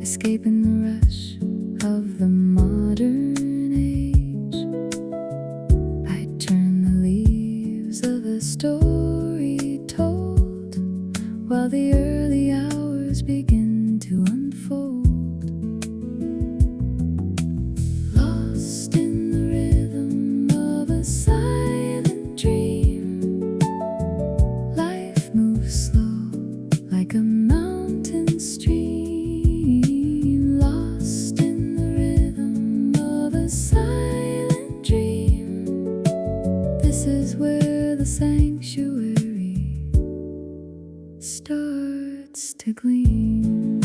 escaping the rush of the modern age. I turn the leaves of a story told, while the early hours begin to unfold. Lost in the rhythm of a silent dream, life moves slow like a mountain stream. Lost in the rhythm of a silent dream, this is where the sanctuary starts to gleam.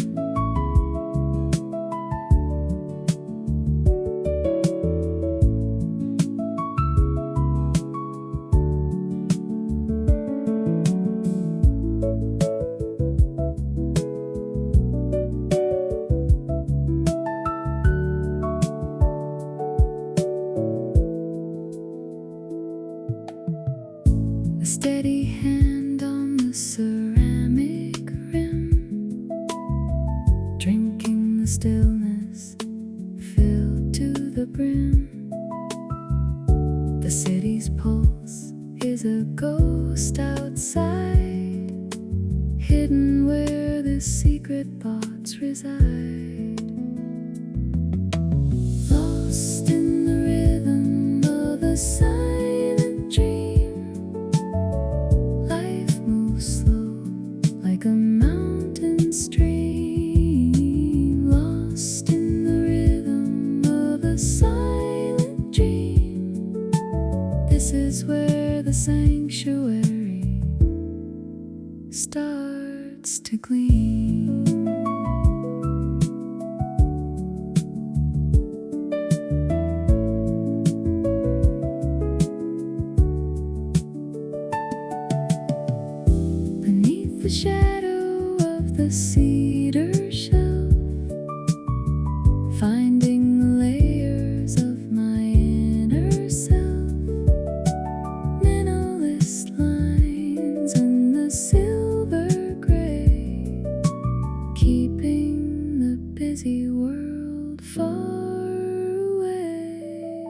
A steady hand on the ceramic rim, drinking the stillness filled to the brim. The city's pulse is a ghost outside, hidden where the secret thoughts reside. Lost in the rhythm of a silent dream, life moves slow like a mountain stream. Lost in the rhythm of a silent dream, this is where the sanctuary starts to gleam. Beneath the shadow of the cedar shelf, finding the layers of my inner self. Minimalist lines in the silver gray, keeping the busy world far away.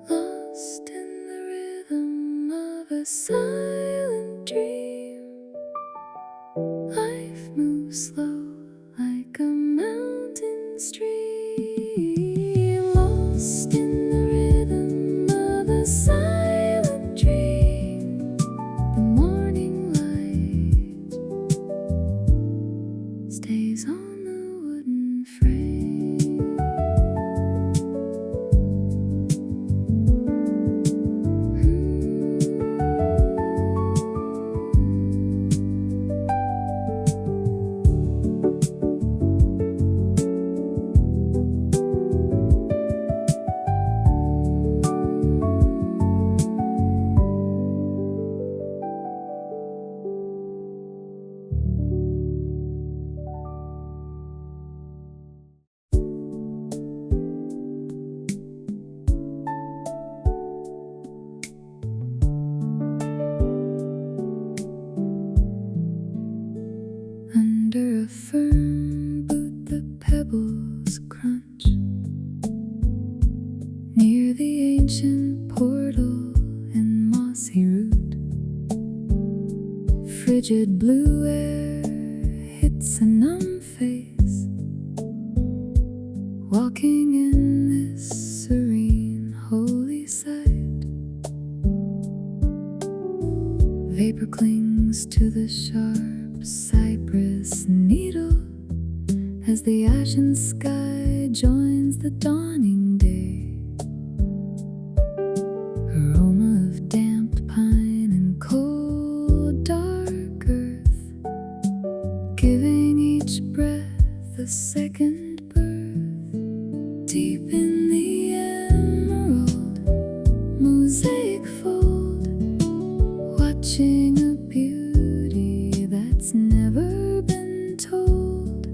Lost in the rhythm of a silent dream, life moves slow like a mountain stream. Lost in the rhythm of a silent dream, the morning light stays on the wooden frame. Under a firm boot the pebbles crunch, near the ancient portal and mossy root. Frigid blue air hits a numb face, walking in this serene holy sight. Vapor clings to the sharp cypress needle as the ashen sky joins the dawning day. Aroma of damp pine and cold dark earth, giving each breath a second birth. Deep in the emerald mosaic fold, watching a beauty that's never been told.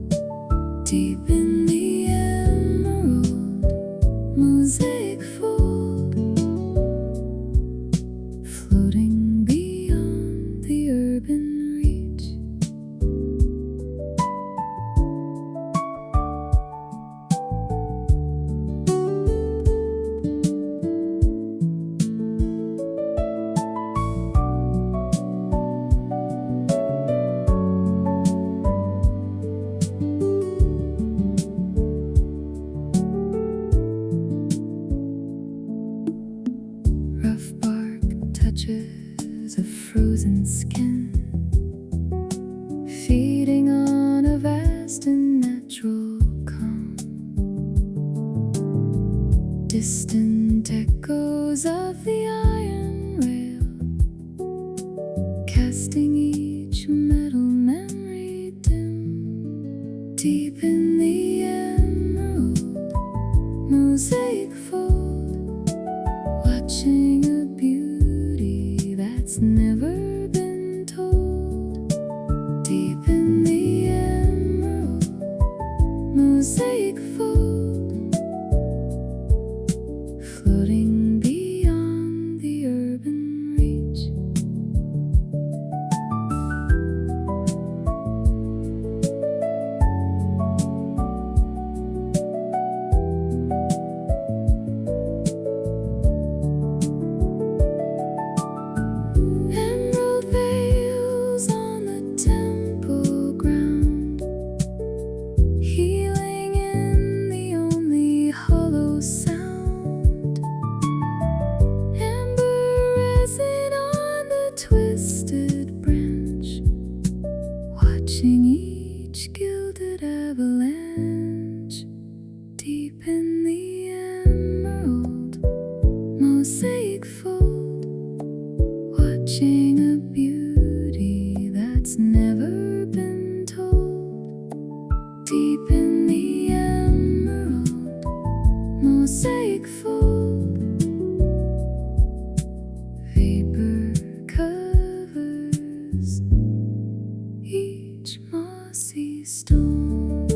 Deep in the emerald mosaic fold, floating beyond the urban reach. Deep in the emerald mosaic fold, watching a beauty that's never been told. Deep in the emerald mosaic fold, floating beyond the urban reach. Emerald veils on the temple ground, healing in the only hollow sound. Amber resin on the twisted branch, watching each gilded avalanche. Deep in the emerald mosaic fold, watching a beauty that's never been told. Deep in the emerald mosaic fold, vapor covers each mossy stone.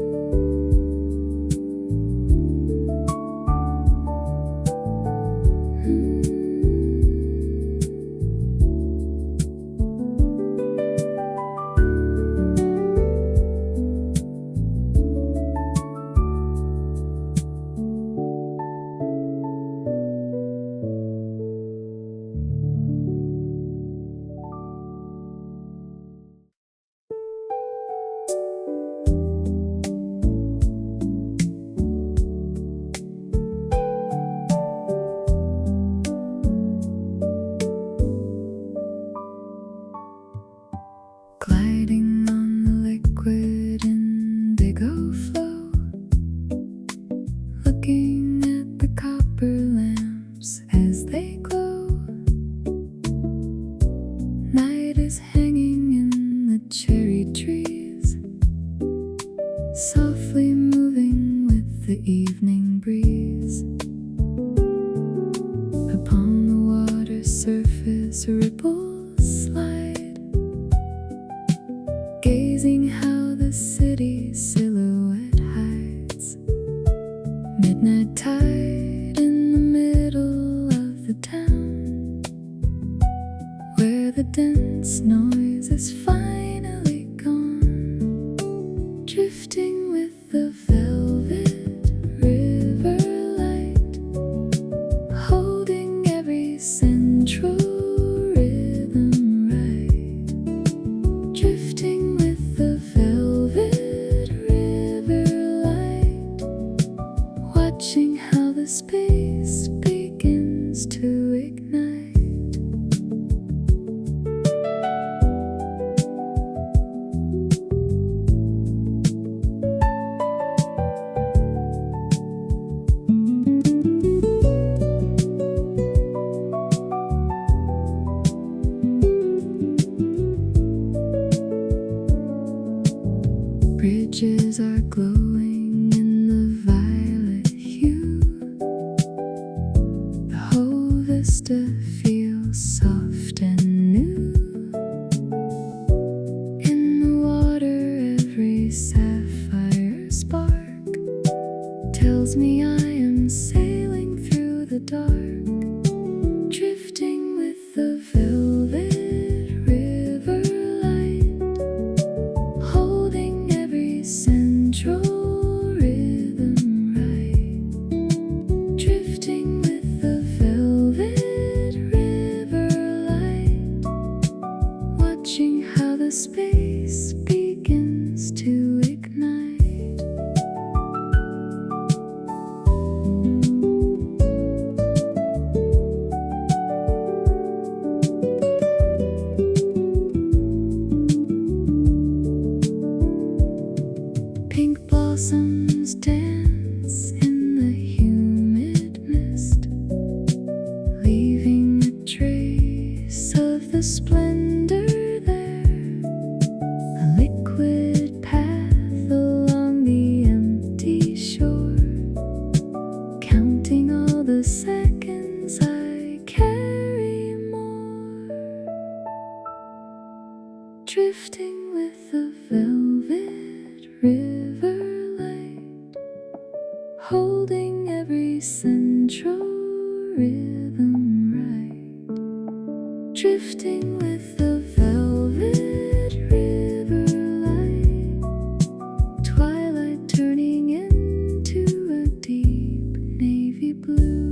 Gliding on the liquid indigo flow, looking at the copper lamps as they glow. Night is hanging in the cherry trees, softly moving with the evening breeze. Upon the water surface ripples slide, gazing how the city silhouette hides. Midnight tide in the middle of the town, where the dense noise is finally gone. Drifting with the velvet river light, holding every central rhythm right. Drifting with the velvet river light, watching how the space begins to ignite. Bridges are glowing in the violet hue. The whole vista feels soft and new. In the water, every sapphire spark tells me I am sailing through the dark. Drifting with the velvet river light, holding every central rhythm right. Drifting with the velvet river light, watching how the space begins to ignite. Pink blossoms dance in the humid mist, leaving a trace of the splendor there. A liquid path along the holding every central rhythm right, drifting with the velvet river light, twilight turning into a deep navy blue.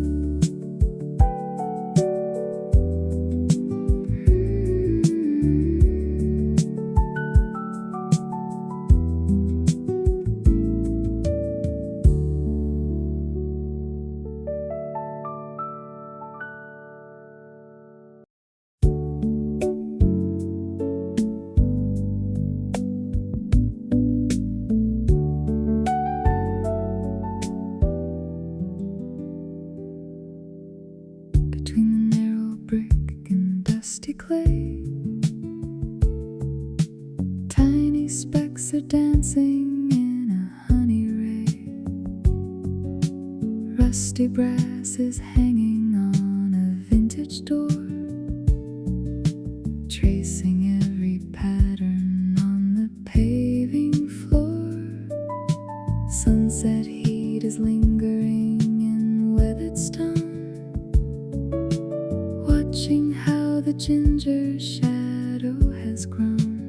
Between the narrow brick and dusty clay, tiny specks are dancing in a honey ray. Rusty brass is hanging on a vintage door, tracing every pattern on the paving floor. Sunset heat is lingering in weathered stone, watching how the ginger shadow has grown.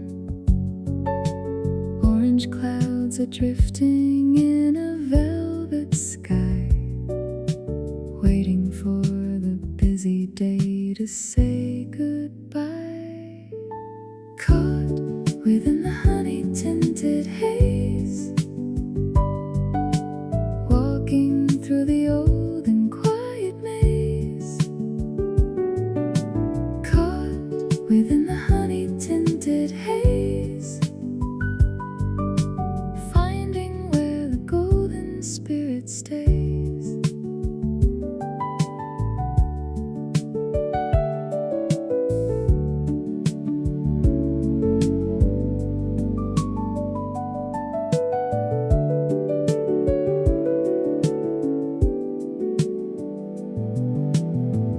Orange clouds are drifting in a velvet sky, waiting for the busy day to say goodbye. Caught within the honey-tinted haze, walking through the old and quiet maze. Caught within the honey-tinted haze, finding where the golden spirit stays.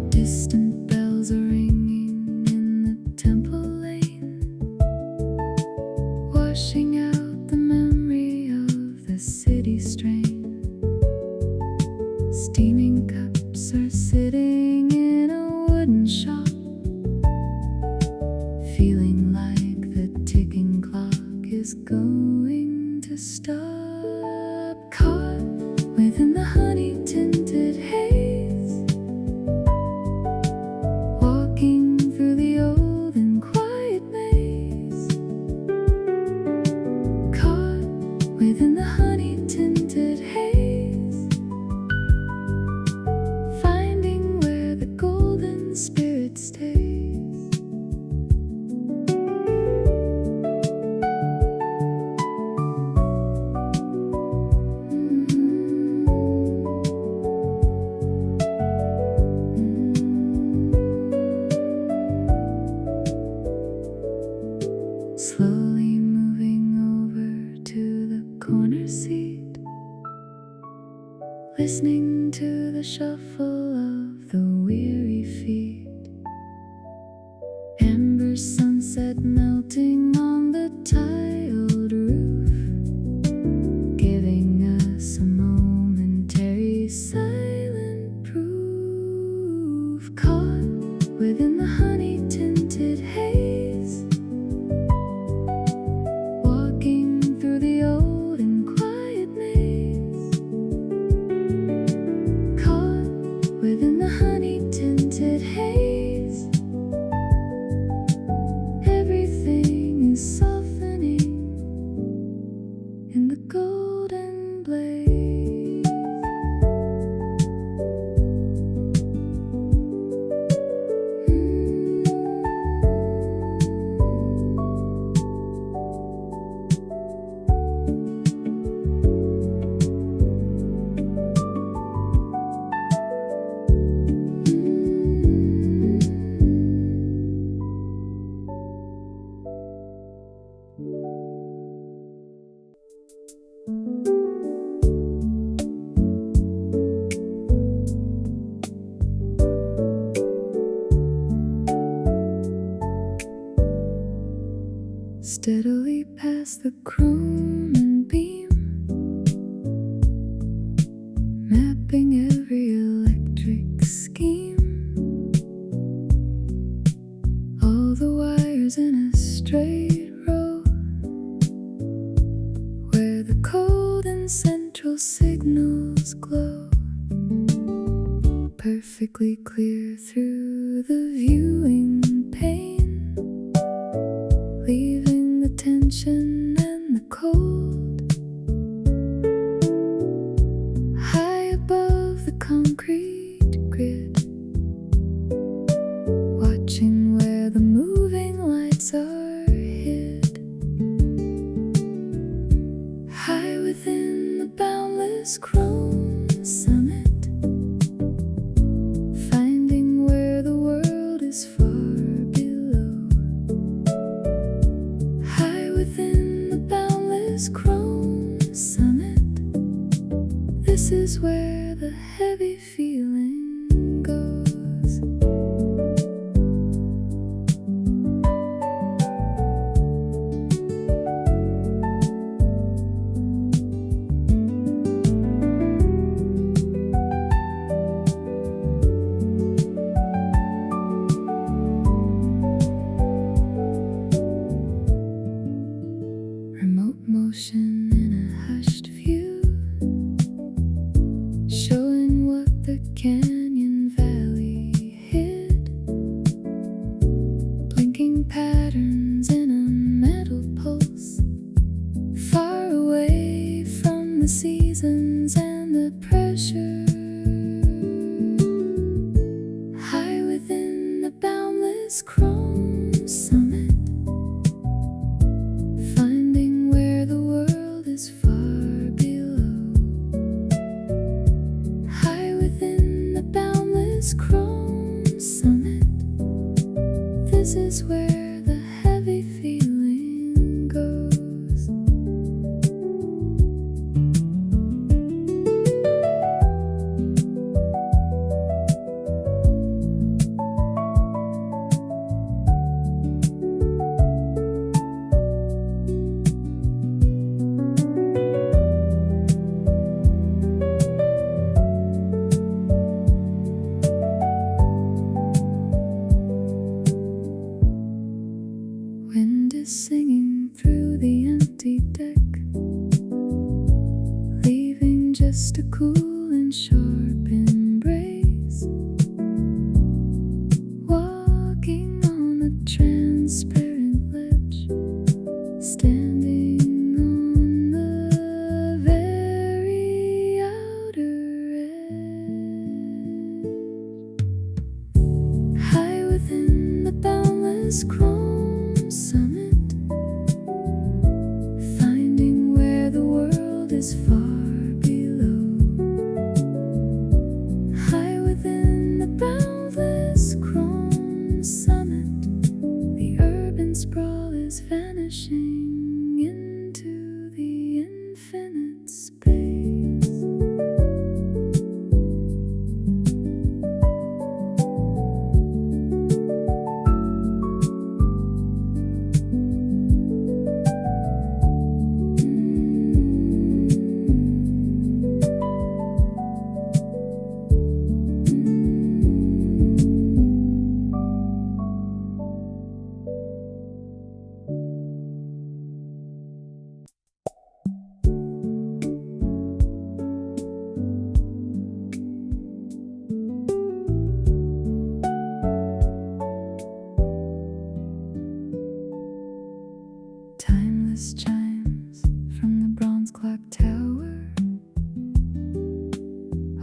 Distant bells are ringing in the temple lane, washing out the memory of the city strain. Steaming cups are sitting in a wooden shop, feeling like the ticking clock is going to stop. Caught within the honey-tinted haze, walking through the old and quiet maze. Caught within the honey-tinted haze, finding where the golden spirit stays. Slowly moving over to the corner seat, listening to the shuffle of the weary feet. Amber sunset melting on the tiled roof, giving us a momentary silent proof. Caught within the honey-tinted haze, walking through the old and quiet maze. Caught within the honey-tinted Central signals glow, perfectly clear through the viewing pane, leaving the tension and the cold. High above the concrete grid, watching where the moving lights are hid. High within the boundless chrome summit, finding where the world is far below. High within the boundless chrome summit, this is where the heavy feeling goes. Remote motion in a hushed view, showing what the canyon valley hid. Blinking patterns in a metal pulse, far away from the seasons and the pressure. High within the boundless chrome summit, finding where the world is far below. High within the boundless chrome summit, this is where the heavy feeling goes. Wind is singing through the empty deck, leaving just a cool and sharp embrace. Walking on a transparent ledge, standing on the very outer edge. High within the boundless chrome summit, finding where the world is far below. High within the boundless chrome summit, the urban sprawl is vanishing into the infinite space. Timeless chimes from the bronze clock tower,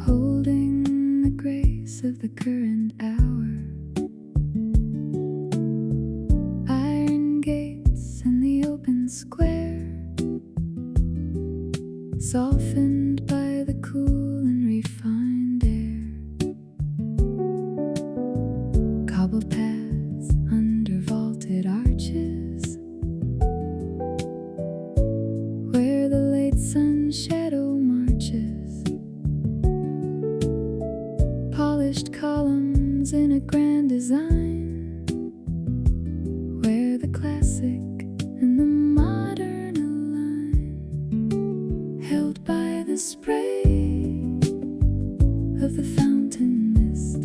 holding the grace of the current hour. Iron gates in the open square, softened by the cool and refined air. Cobbled paths under vaulted arches, where the late sun shadow marches. Polished columns in a grand design, where the classic and the modern align. Held by the spray of the fountain mist,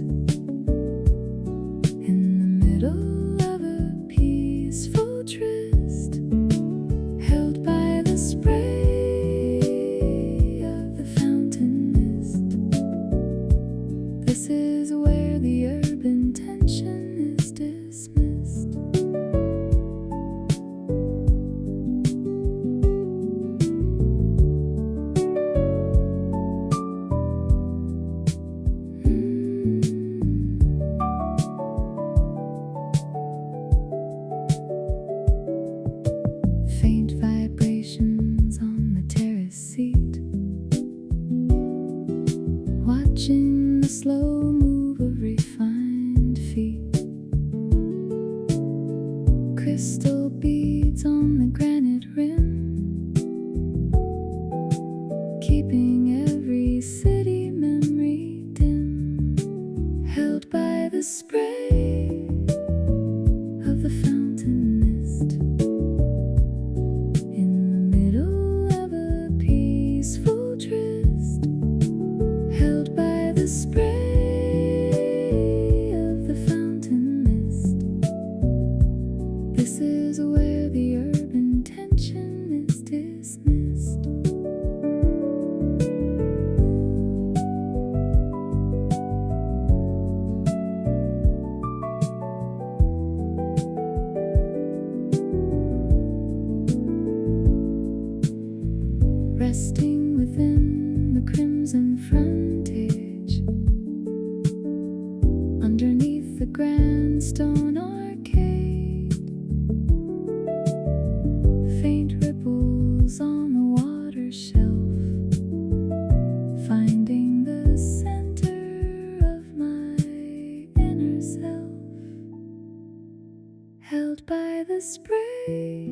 in the middle of a peaceful tryst. Held by the spray of watching the slow move of refined feet. Crystal beads on the granite rim, keeping every city memory dim, held by the spray of the fountain mist. In the middle of a peaceful tryst, held by the spray of the fountain mist. This is where the urban tension is dismissed. Resting within the crimson frontage, underneath the grand stone arcade, faint ripples on the water shelf, finding the center of my inner self, held by the spray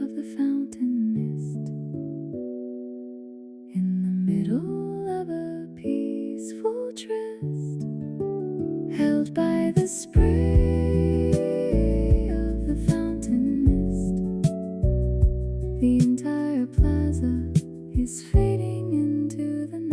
of the fountain mist. In the middle of a peaceful tryst, held by the spray of the fountain mist. The entire plaza is fading into the night.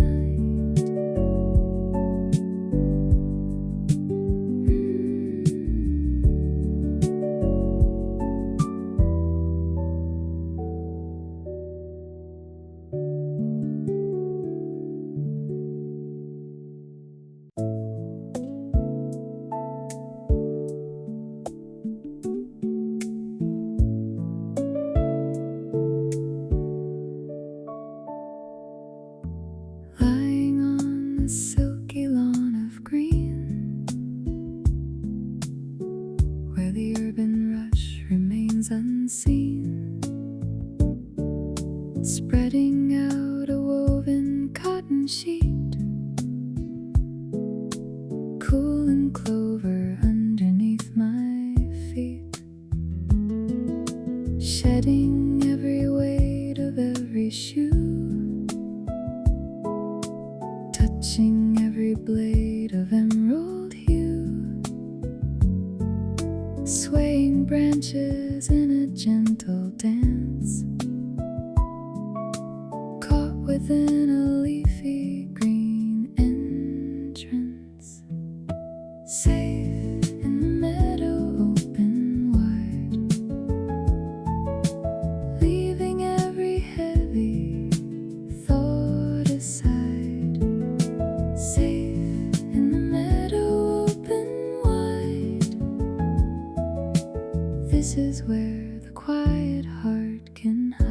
Lying on the silky lawn of green, where the urban rush remains unseen, spreading out a woven cotton sheet, cool and clover underneath my feet, shedding every weight of every shoe, touching every blade of emerald hue, swaying branches in a gentle dance, caught within a leafy green entrance, safe in the meadow open wide, leaving every heavy thought aside, safe in the meadow open wide. This is where the quiet heart can hide.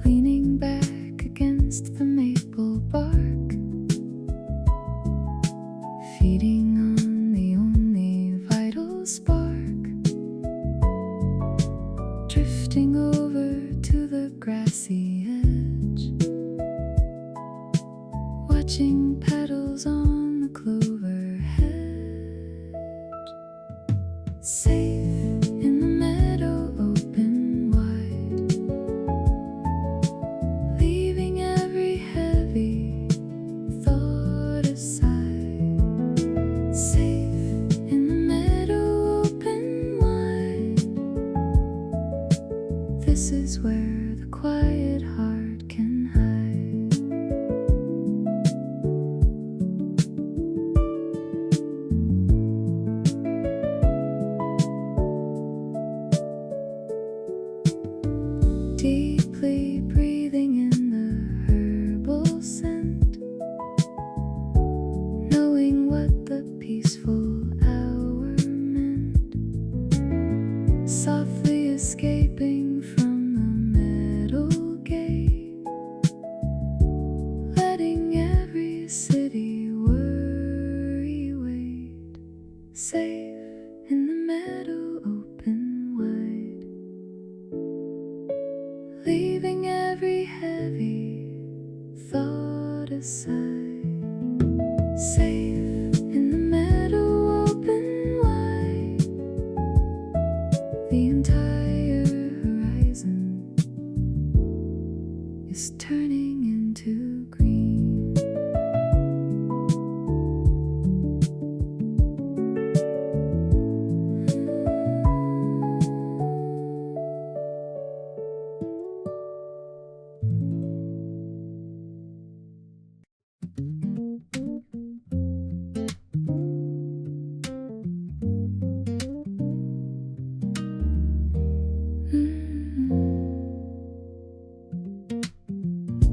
Leaning back against the maple bark, feeding on the only vital spark, drifting over to the grassy edge, watching petals on the clover hedge, safe in the meadow open wide, leaving every heavy thought aside, safe in the meadow open wide. This is where the quiet heart can hide. safe in the meadow open wide, leaving every heavy thought aside. Safe in the meadow open wide, the entire horizon is turning into green.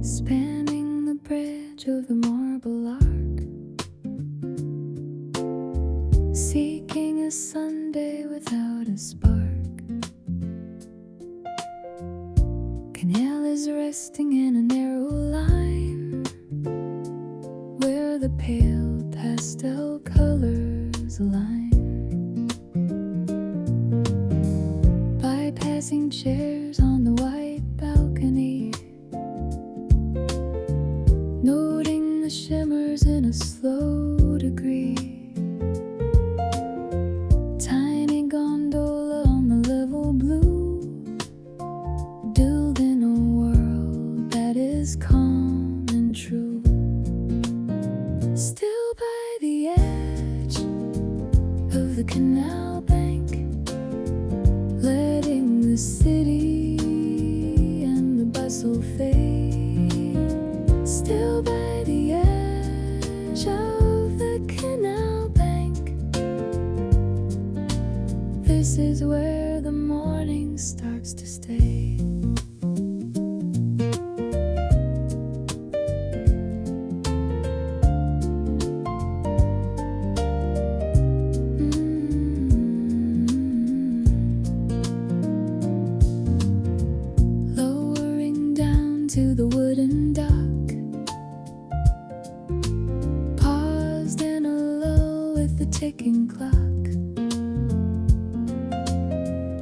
Spanning the bridge of the marble arc, seeking a Sunday without a spark. Canal is resting in a narrow line, where the pale pastel colors align. Bypassing chairs on the white balcony, noting the shimmers in a slow degree. Tiny gondola on the level blue, building a world that is calm and true. Still by the edge of the canal bank, letting the city and the bustle fade. Still by the edge of the canal bank, this is where the morning starts to stay. Lowering down to the wooden dock, paused in a lull with the ticking clock.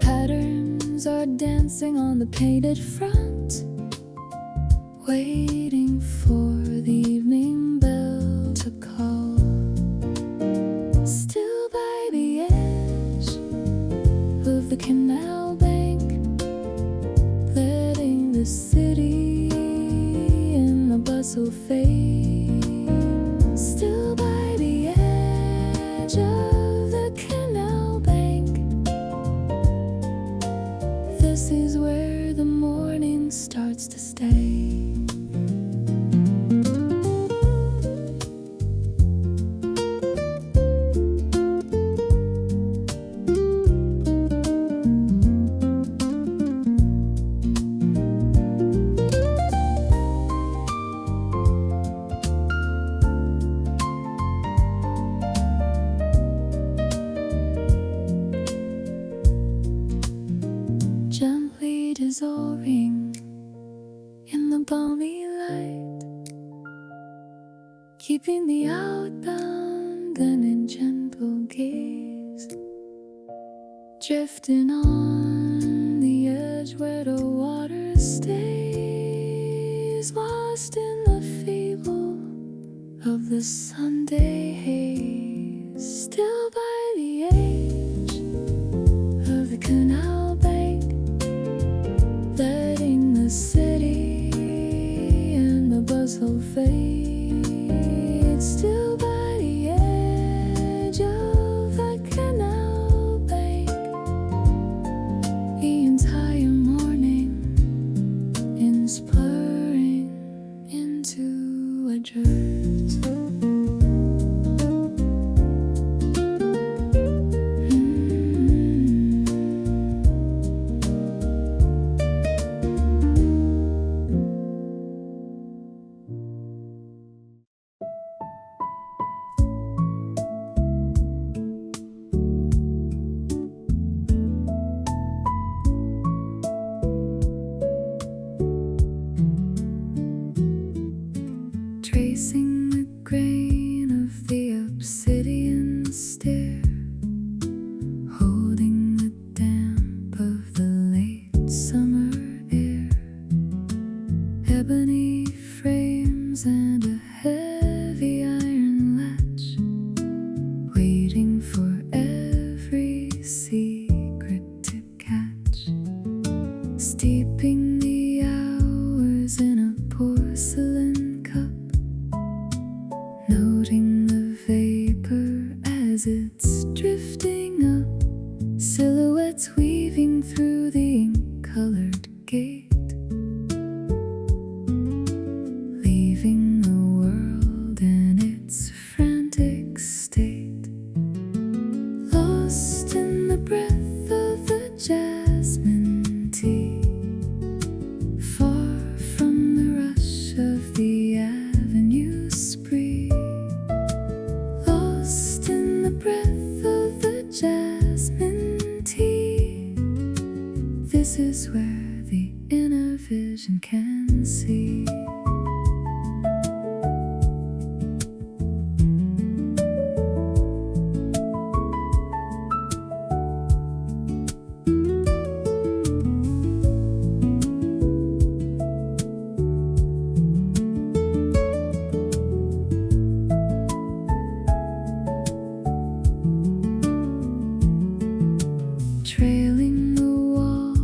Patterns are dancing on the painted front, waiting for the evening bell to call. Still by the edge of the canal bank, letting the city and the bustle fade. Still by the edge of the canal bank, this is where the morning starts to stay. Gently dissolving in the balmy light, keeping the outbound gun in gentle gaze, drifting on the edge where the water stays, lost in the feeble of the Sunday haze. Still by the edge of the canal bank, letting the city and the bustle fade. Still by the edge of the canal bank, the entire morning is blurring into a drift. clouds drifting up, silhouettes weaving through the ink-colored gate, leaving the world in its frantic state, lost in the breath of the jasmine tea, far from the rush of the avenue spree, lost in the breath of the jasmine tea. This is where the inner vision can see. Trailing the wall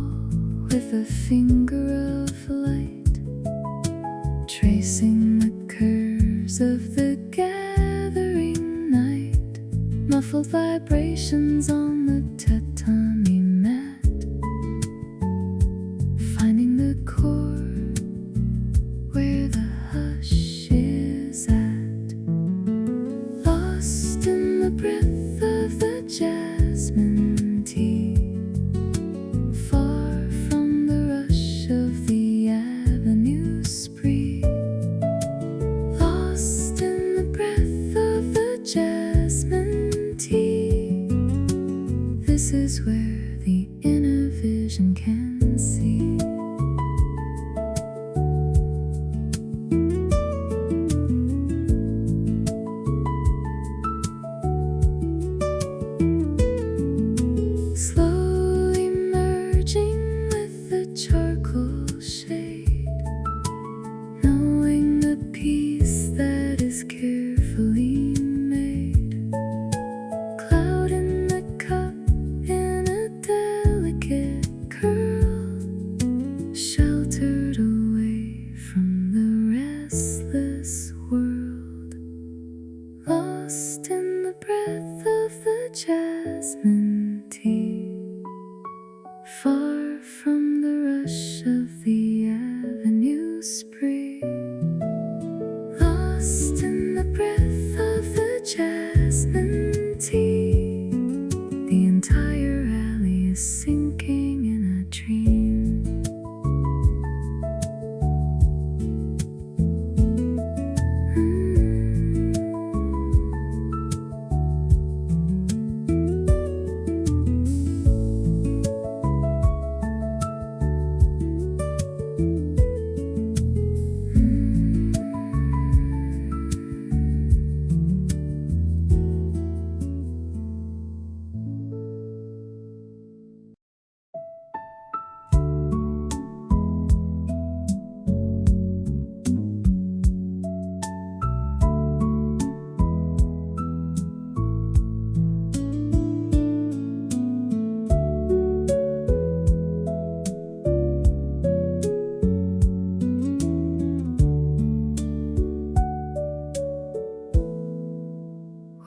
with a finger of light, tracing the curves of the gathering night, muffled vibrations on the tatami mat, finding the chord where the hush is at, lost in the breath of the jasmine tea, far from the rush of the avenue spree, lost in the breath of the jasmine tea. This is where the inner vision can see. Slowly merging with the charcoal shade, knowing the peace that is carefully made, cloud in the cup in a delicate curl, sheltered away from the restless world, lost in the breath of the jasmine tea, far from the rush of the avenue spree, lost in the breath of the jasmine tea. The entire alley is sinking in a dream.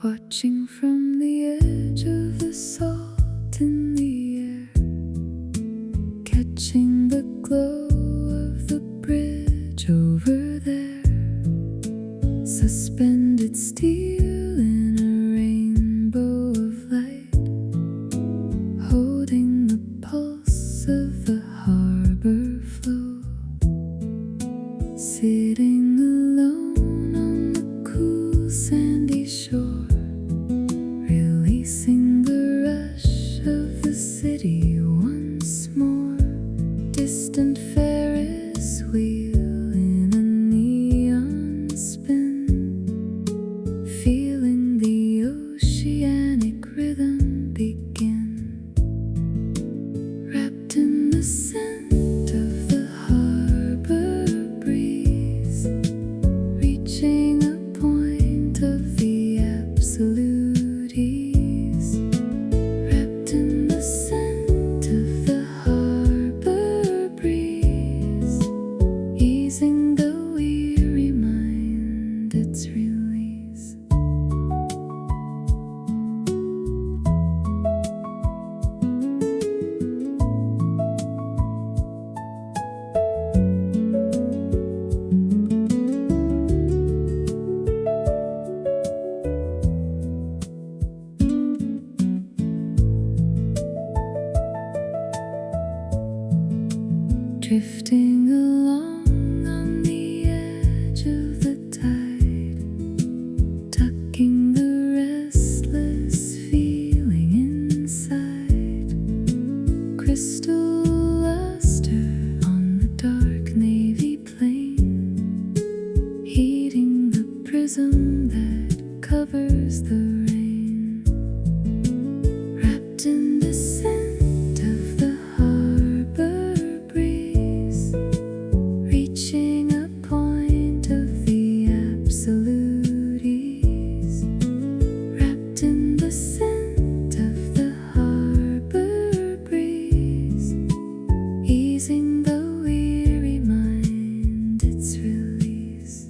Watching from the edge of the salt in the air, catching the glow of the bridge over there, suspended steel in a rainbow of light, holding the pulse of the harbor flow, sitting alone on the cool sandy shore, releasing the rush of the city once more, distant Ferris wheel in a neon spin, feeling the oceanic rhythm begin, wrapped in the scent of the harbor breeze, reaching a point of the absolute ease, wrapped in the scent of the harbor breeze, easing the weary mind its release. drifting along on the edge of the tide, tucking the restless feeling inside. Crystal luster on the dark navy plain, heating the prism that covers the rain, wrapped in the scent of the harbor breeze, reaching a point of the absolute ease, wrapped in the scent of the harbor breeze, easing the weary mind its release.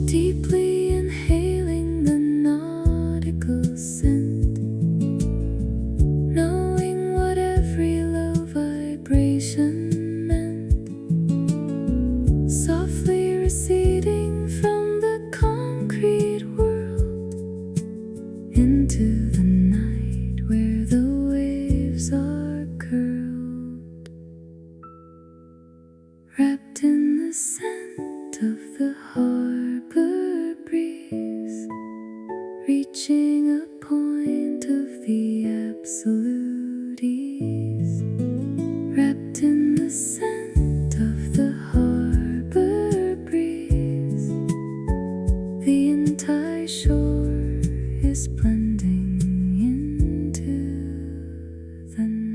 Deeply inhaling the nautical scent, knowing what every low vibration meant, softly receding from the concrete world into the night where the waves are curled, wrapped in the scent of the harbor breeze, reaching a point of the absolute ease, wrapped in the scent of the harbor breeze. The entire shore is blending into the night.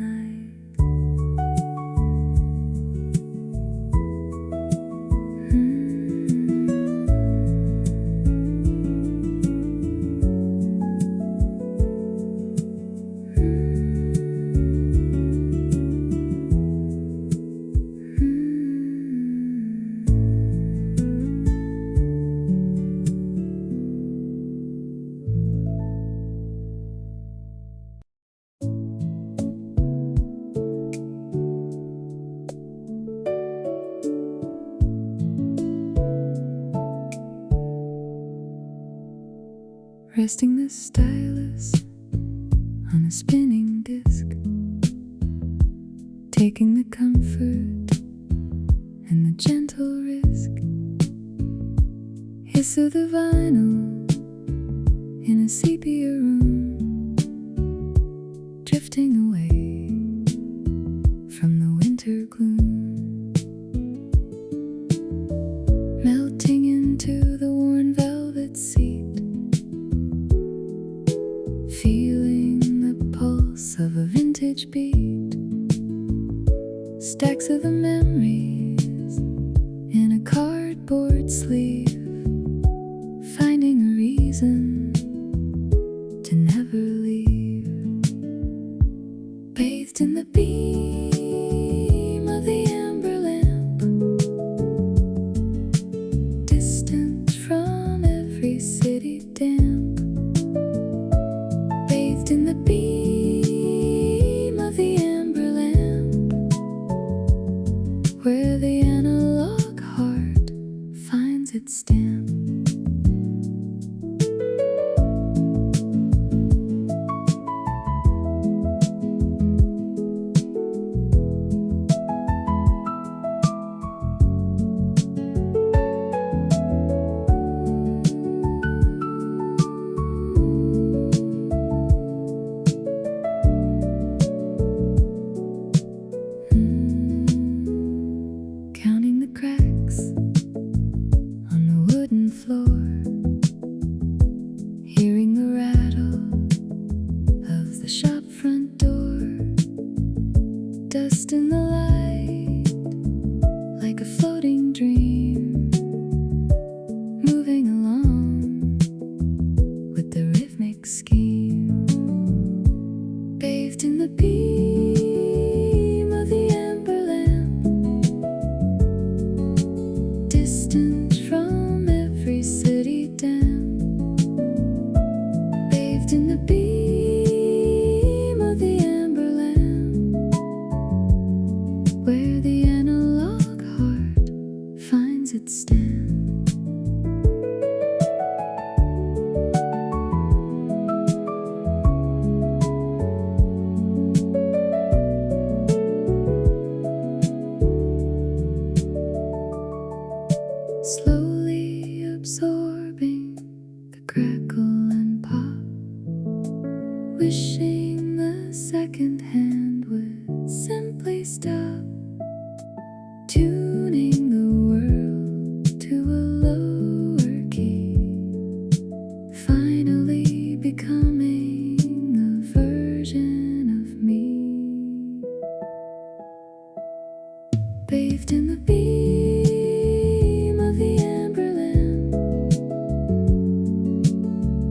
Resting the stylus on a spinning disc, taking the comfort and the gentle risk, hiss of the vinyl in a sepia room, drifting away from the winter gloom, melting into the worn velvet seat, feeling the pulse of a vintage beat, stacks of the memories in a cardboard sleeve, finding a reason to never leave, bathed in the beam of the amber lamp, distant from every city damp, bathed in the beam of the amber lamp, where the analog heart finds its stamp. Counting the cracks on the wooden floor, hearing the rattle of the shop front door, dust in the light like a floating dream, moving along with the rhythmic scheme, bathed in the beam of the amber lamp, distant from every city damp, bathed in the beam of the amber lamp,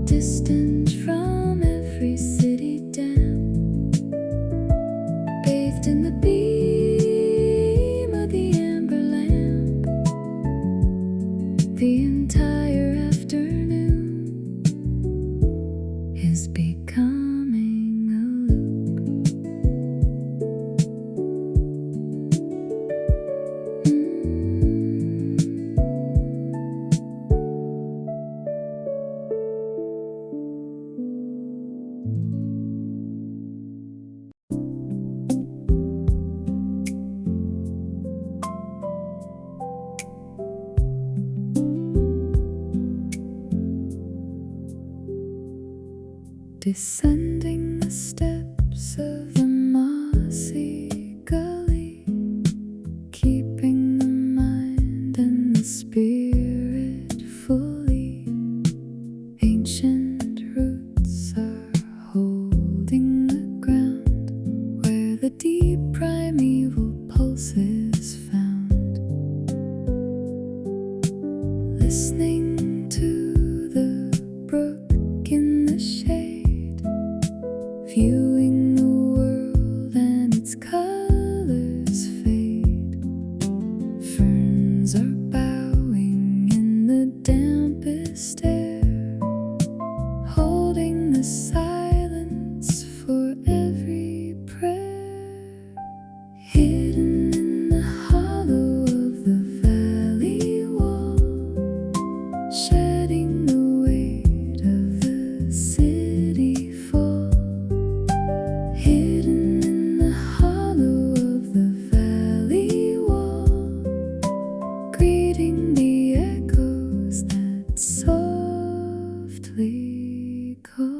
distant from every city dam, bathed in the beam of the amber lamp. The entire afternoon is becoming a loop. Descending the steps of the mossy gully, keeping the mind and the spirit fully. Ancient roots are holding the ground where the deep primeval pulse is found. Listening to the brook in the shade, viewing the world and its colors fade. Ferns are bowing in the dampest air, holding the silence for every prayer. Hidden in the hollow of the valley wall, shedding the weight of the city fall. Hidden in the hollow of the valley wall, greeting the echoes that softly call.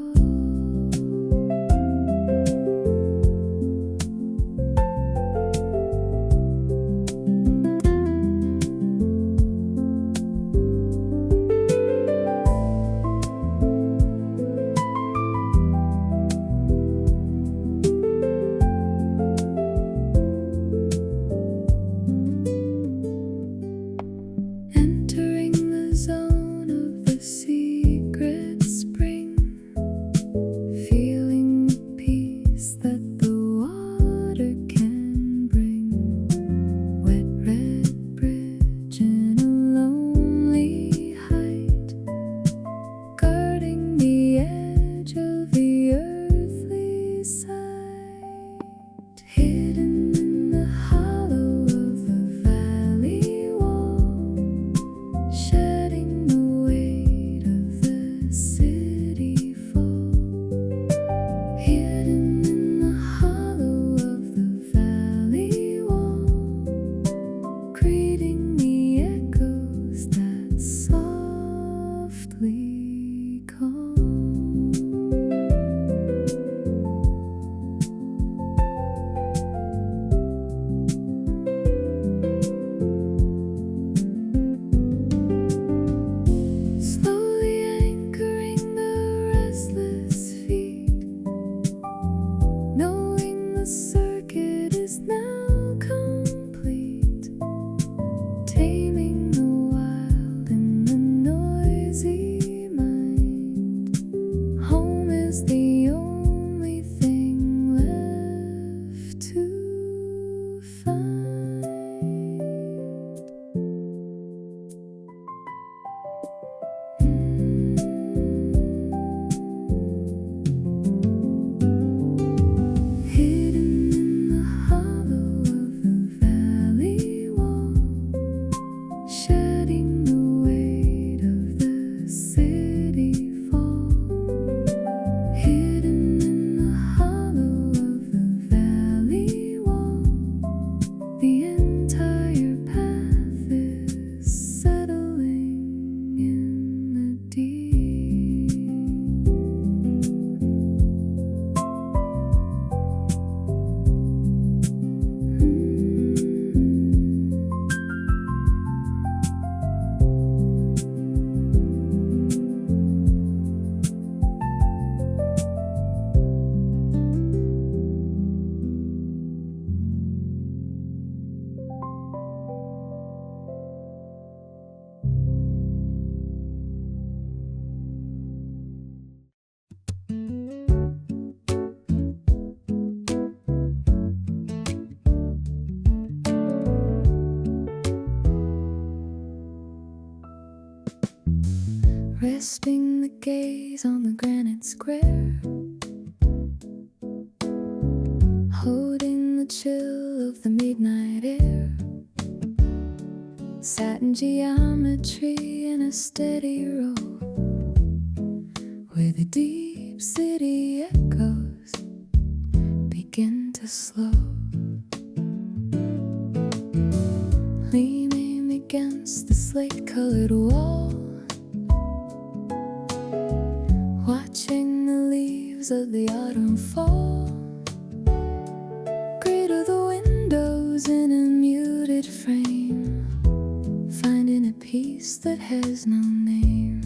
Entering the zone of the secret spring, feeling the peace that the water can bring. Wet red bridge in a lonely height, guarding the edge of the earthly sight. Hidden in the hollow of the valley wall, shedding the weight of the city fall. Hidden in the hollow of the valley wall, greeting the echoes that softly call. Slowly anchoring the restless feet, knowing the circuit is now complete. Taming the wild in the noisy mind. Home is the only thing left to find. Hidden in the hollow of the valley wall, shedding the weight of the city fall. Hidden resting the gaze on the granite square, holding the chill of the midnight air. Satin geometry in a steady row, where the deep city echoes begin to slow. Leaning against the slate-colored wall, watching the leaves of the autumn fall, grid of the windows in a muted frame, finding a peace that has no name.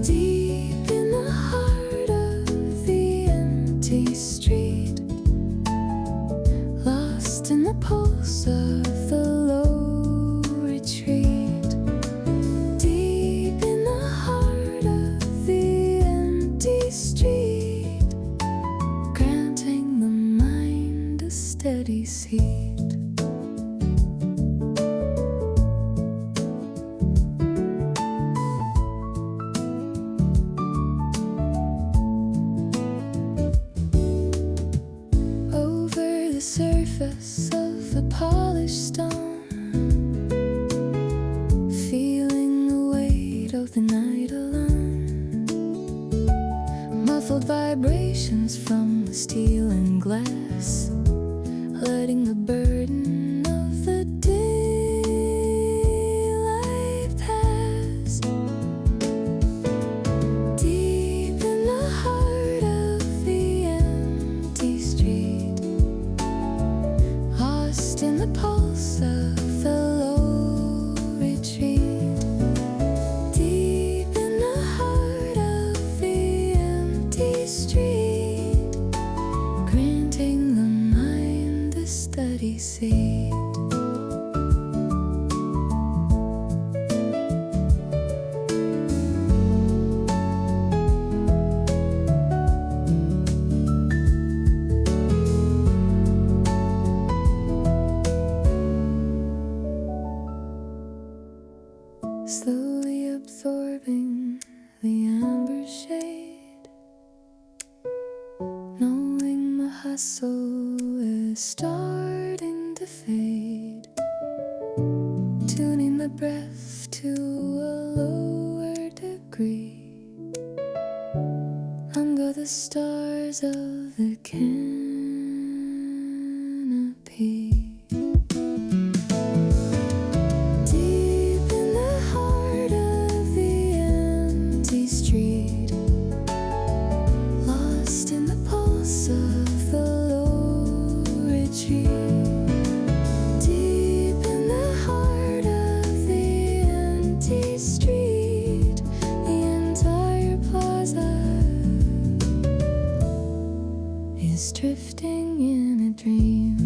Deep in the heart of the empty street, lost in the pulse of the low retreat. Deep in the heart of the empty street, granting the mind a steady seat. The surface of a polished stone, feeling the weight of the night alone, muffled vibrations from the steel and glass, letting the burden of the daylight pass. Deep in the heart of the empty street, lost in the pulse of the low retreat. Deep in the heart of the empty street, granting the mind a steady seat. Slowly absorbing the amber shade, knowing the hustle is starting to fade, tuning the breath to a lower degree, under the stars of the canopy. Drifting in a dream.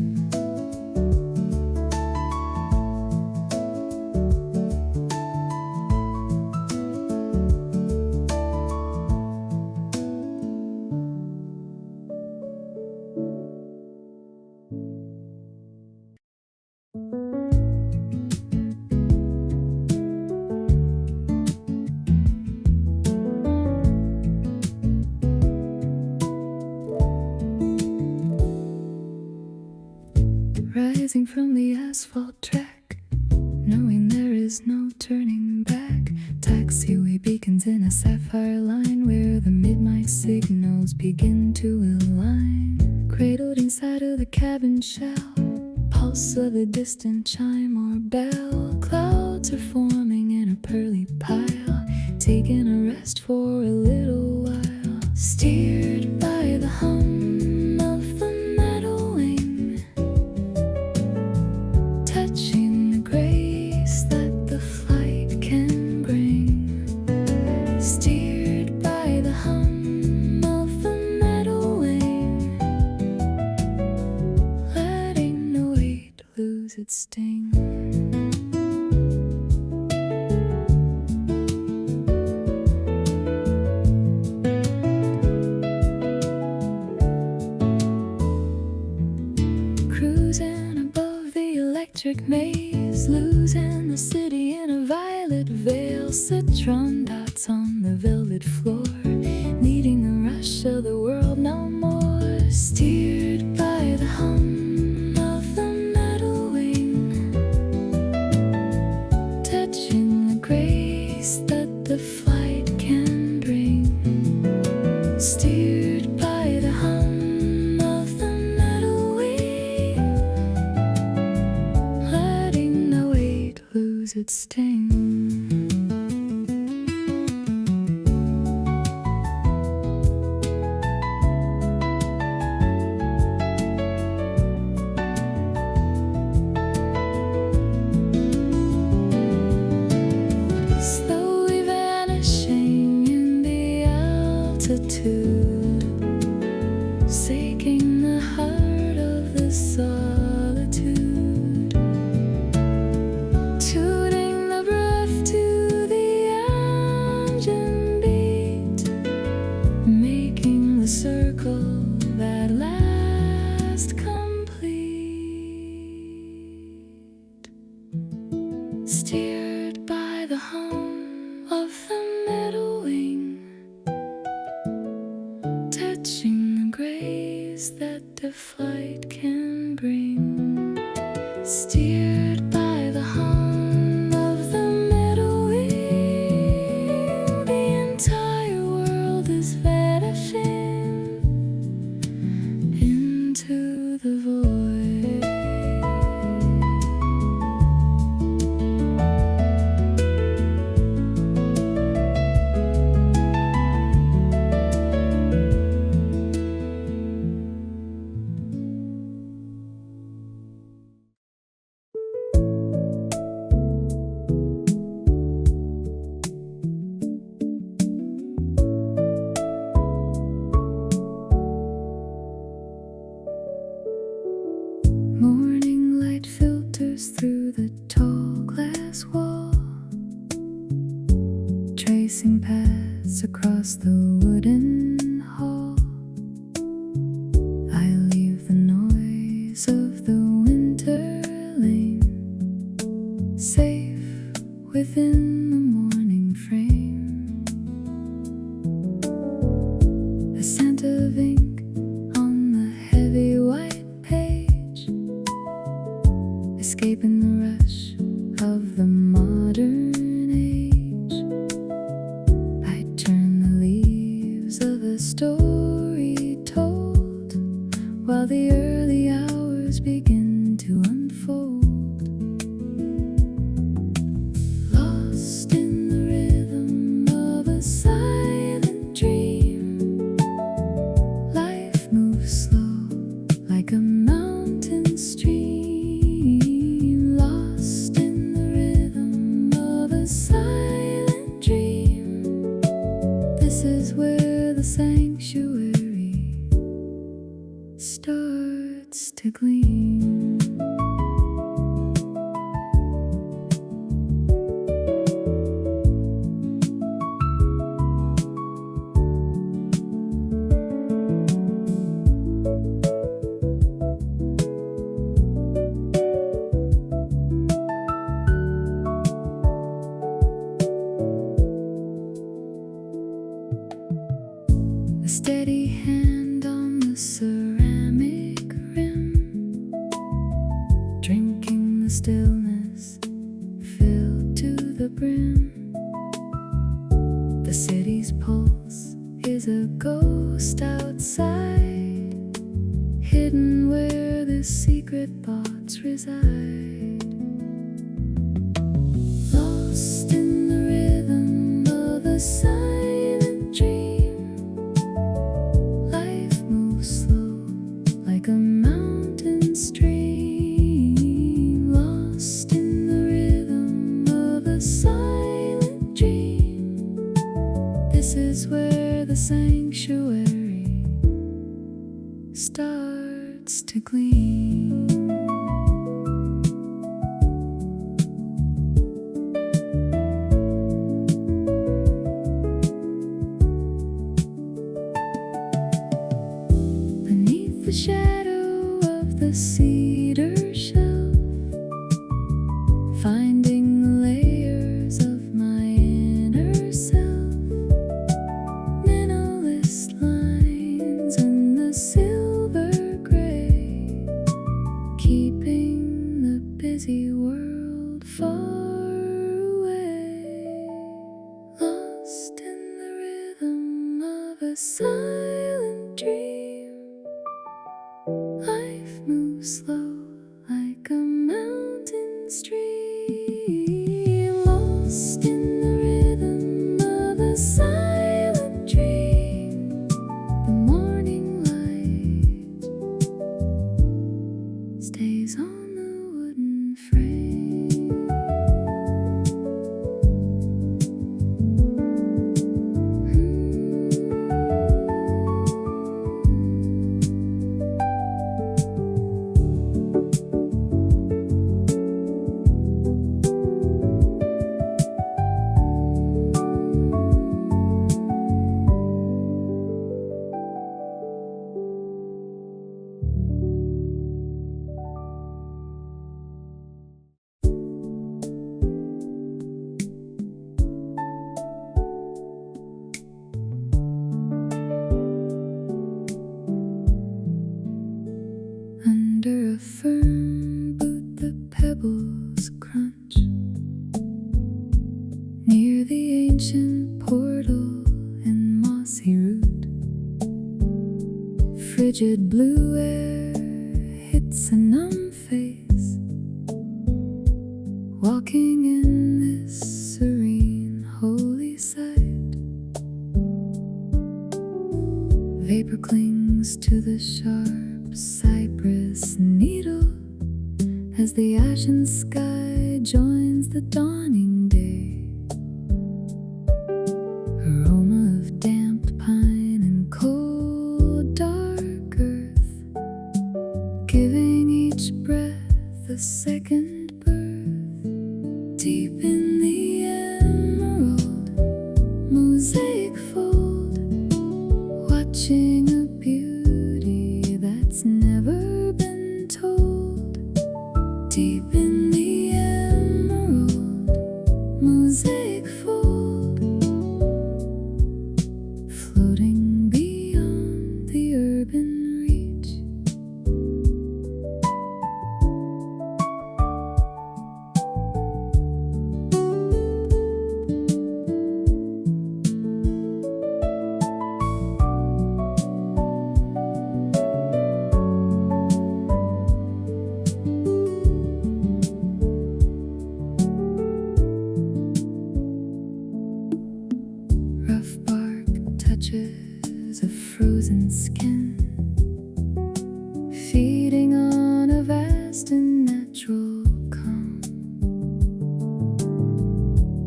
Rising from the asphalt track, knowing there is no turning back. Taxiway beacons in a sapphire line, where the midnight signals begin to align. Cradled inside of the cabin shell, pulse of a distant chime or bell. Clouds are forming in a pearly pile, taking a rest for a little while. Steered by the hum of the metal wing, touching the grace that the flight can bring. Steered by the hum of the metal wing, letting the weight lose its sting. Maze, losing the city in a violet veil. the velvet floor, needing the rush of the world no more. Steered by the hum of the metal wing, touching the grace that the flight can bring. Steered by the hum of the metal wing, letting the weight lose its sting. Slowly vanishing in the altitude, seeking the heart of the solitude, tuning the breath to the engine beat, making the circle that last complete. Steered by the hum of the metal wing, touching the grace that the flight can bring. Steered by the hum of the metal wing, the entire world is vanishing into the void. Morning light filters through the tall glass wall, tracing paths across the wooden hall. I leave the noise of the winter lane, safe within the morning frame. The scent of ink on the heavy white page, escaping the rush of the modern age. I turn the leaves of a story told, while the early hours begin to unfold. Lost in the rhythm of a silent dream, life moves slow like a mountain stream. Lost in the rhythm of a silent dream, this is where the sanctuary starts to gleam. A steady hand on the ceramic rim, drinking the stillness filled to the brim. The city's pulse is a ghost outside, hidden where the secret thoughts reside. Lost in the rhythm of a silent dream, life moves slow like a mountain stream. Lost in the rhythm of a silent dream, this is where the sanctuary starts to gleam. Beneath the shadow of the cedar shelf, finding the layers of my inner self, a silent dream. Life moves slow like a mountain stream, lost in the rhythm of a silent dream. The morning light stays on the wooden frame. Under a firm boot the pebbles crunch, near the ancient portal and mossy root. Frigid blue air hits a numb face, walking in this serene holy sight. Vapor clings to the sharp cypress needle as the ashen sky joins the dawning day. Aroma of damp pine and cold dark earth, giving each breath a second birth. Deep in the emerald mosaic fold, watching a beauty that's never been told. Deep in the emerald mosaic fold, floating beyond the urban reach. Rough bark touches of frozen skin, feeding on a vast and natural calm.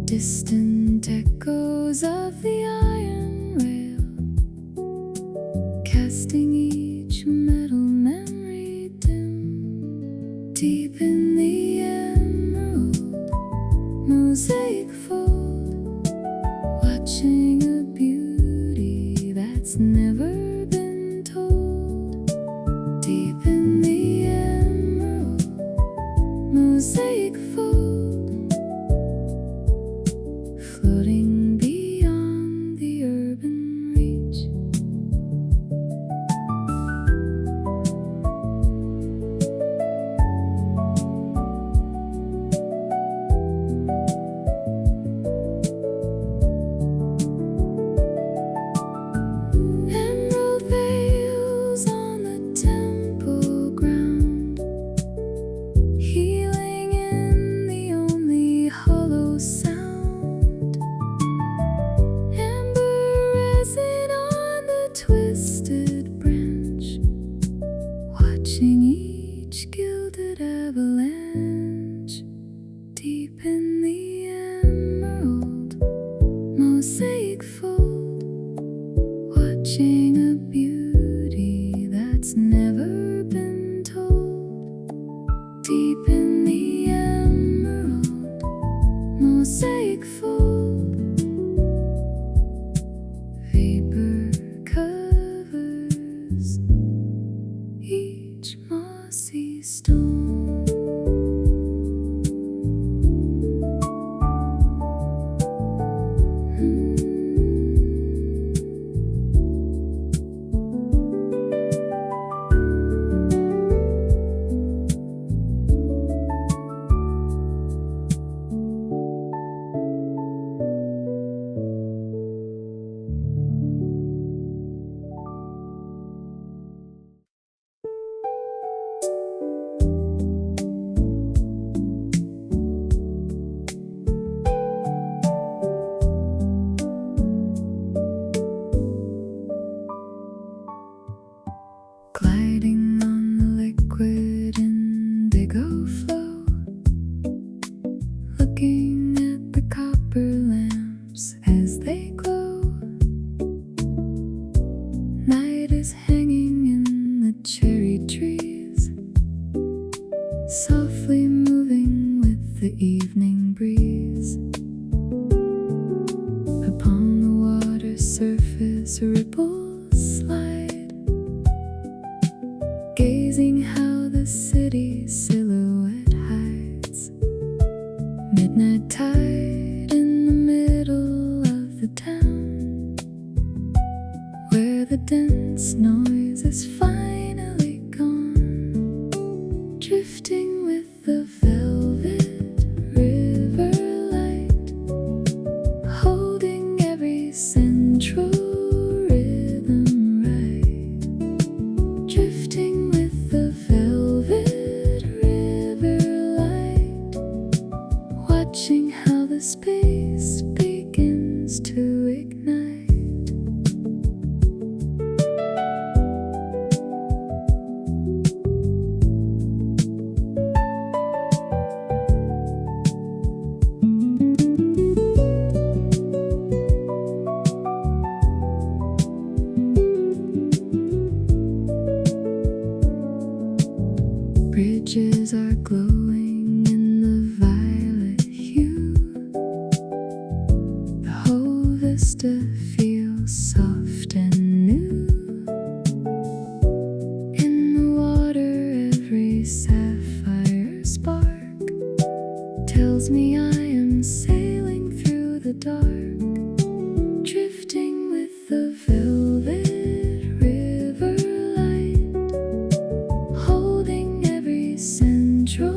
Distant echoes of the iron rail, casting each metal memory dim. Deep in the emerald mosaic fold, watching a beauty that's never been told. Deep in the emerald mosaic fold, floating beyond as ripples slide, gazing how the city silhouette hides. Midnight tide in the middle of the town, where the dense noise is finally gone, drifting with the velvet river light, holding every central rhythm right, drifting with the velvet river light, watching how the space begins to ignite. Bridges are glowing in the violet hue. The whole vista feels soft and new. In the water, every sapphire spark tells me I am sailing through the dark, drifting with the velvet river light, holding every central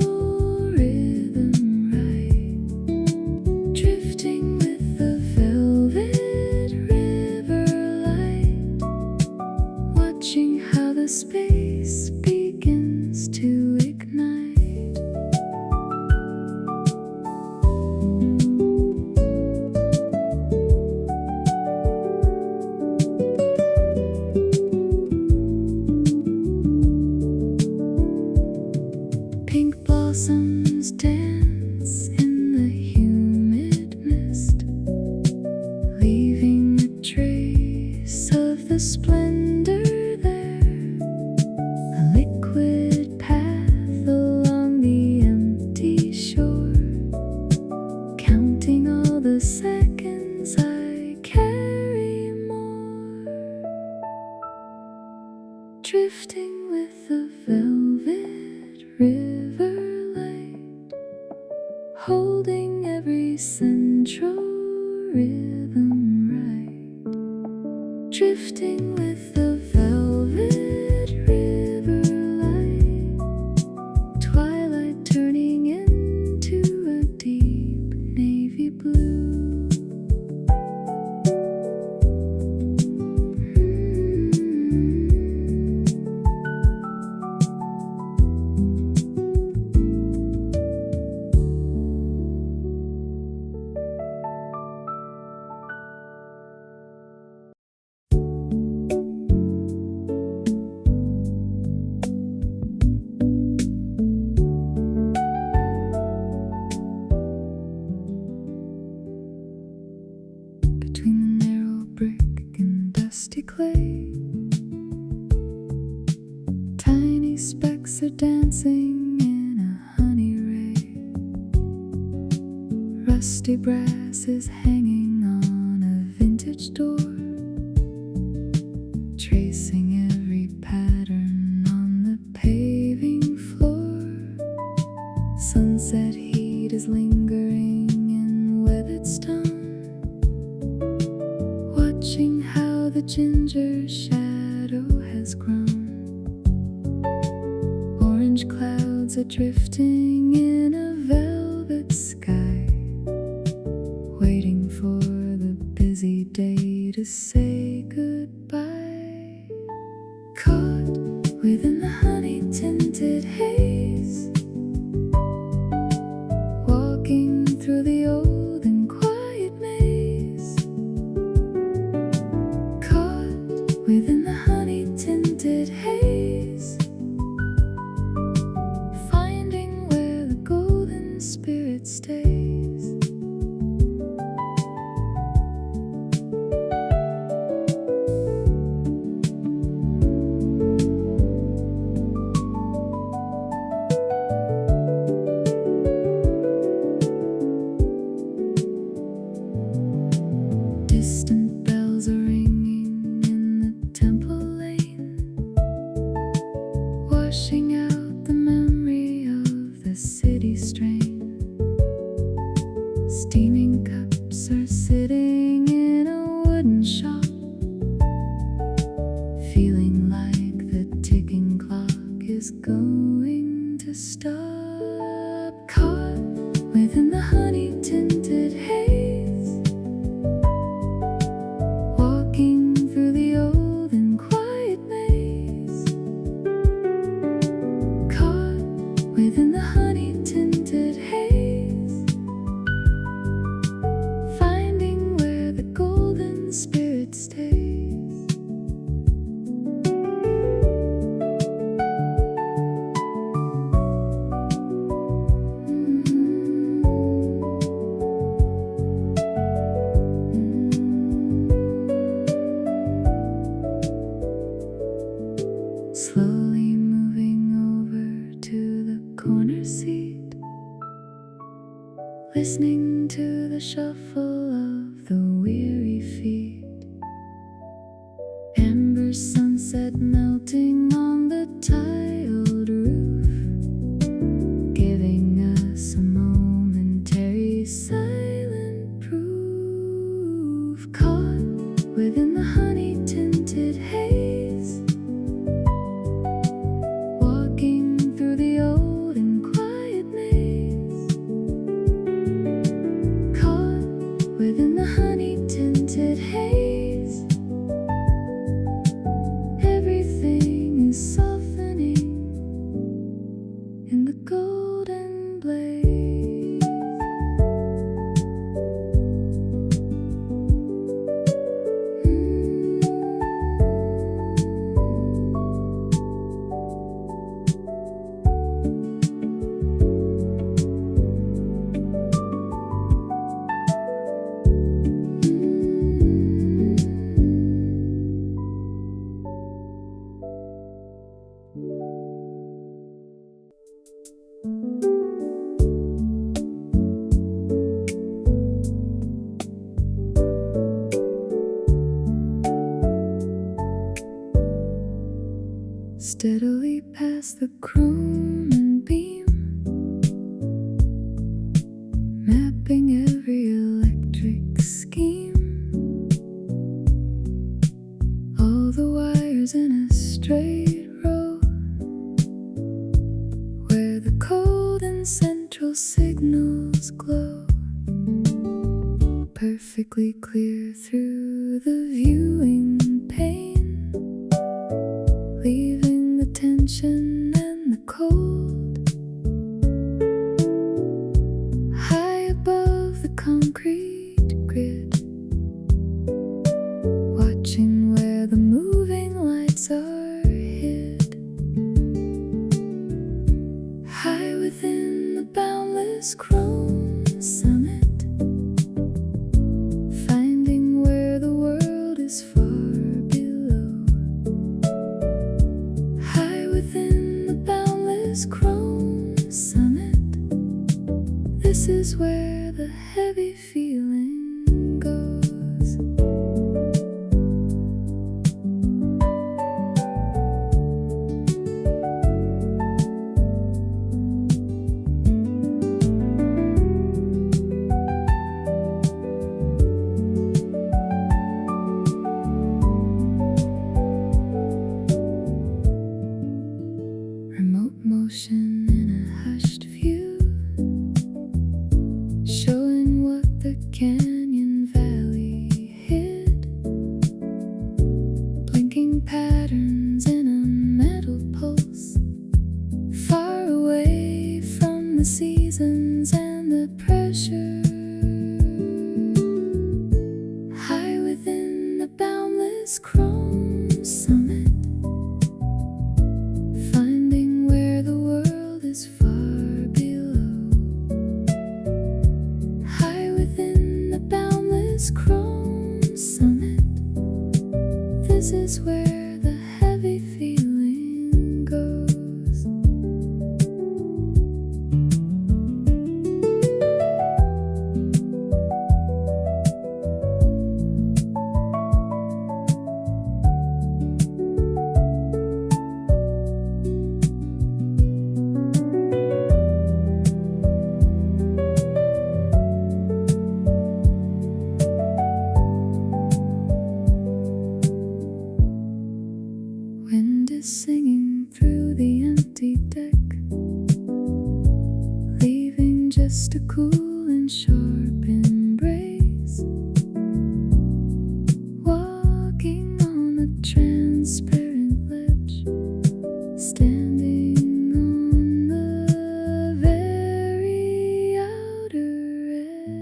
rhythm right, drifting with the velvet river light, watching how the space begins to ignite. Pink blossoms dance in the humid mist, leaving a trace of the splendor there. A liquid path along the empty shore, counting all the seconds I carry more, drifting with the velvet river light, holding every central rhythm right, drifting with the velvet river light, twilight turning into a deep navy blue. Between the narrow brick and dusty clay, tiny specks are dancing in a honey ray. Rusty brass is hanging on a vintage door, tracing every pattern on the paving floor. Sunset heat is lingering in weathered stone, watching how the ginger shadow has grown. Orange clouds are drifting in a velvet sky, waiting for the busy day to say goodbye. Caught within the honey-tinted haze, walking through the old and quiet maze. Caught within the honey-tinted haze, finding where the golden spirit stays. Distant bells are ringing it stays. Slowly moving over to the corner seat, listening to the shuffle of the weary feet. Amber sunset melting on the tiled roof, giving us a momentary silent proof. Caught within the honey-tinted haze, walking through the old and quiet maze. Caught within the honey-tinted haze, everything is softening in the golden blaze. Steadily past the chrome and beam, mapping every electric scheme. All the wires in a straight row, where the cold and central signals glow, perfectly clear through the viewing pane, leaving the tension and the cold. High above the concrete grid, watching where the moving lights are hid. High within the boundless chrome summit, finding where the world is far below. High within the boundless chrome summit, this is where the heavy feeling goes. Remote motion in a hushed view, showing what the canyon valley hid. Blinking patterns in a metal pulse, far away from the seasons and the pressure. High within the boundless chrome summit, finding where the world is far below. High within the boundless chrome summit, this is where the heavy feeling goes. Wind is singing through the empty deck, leaving just a cool and sharp embrace. Walking on a transparent ledge, standing on the very outer edge.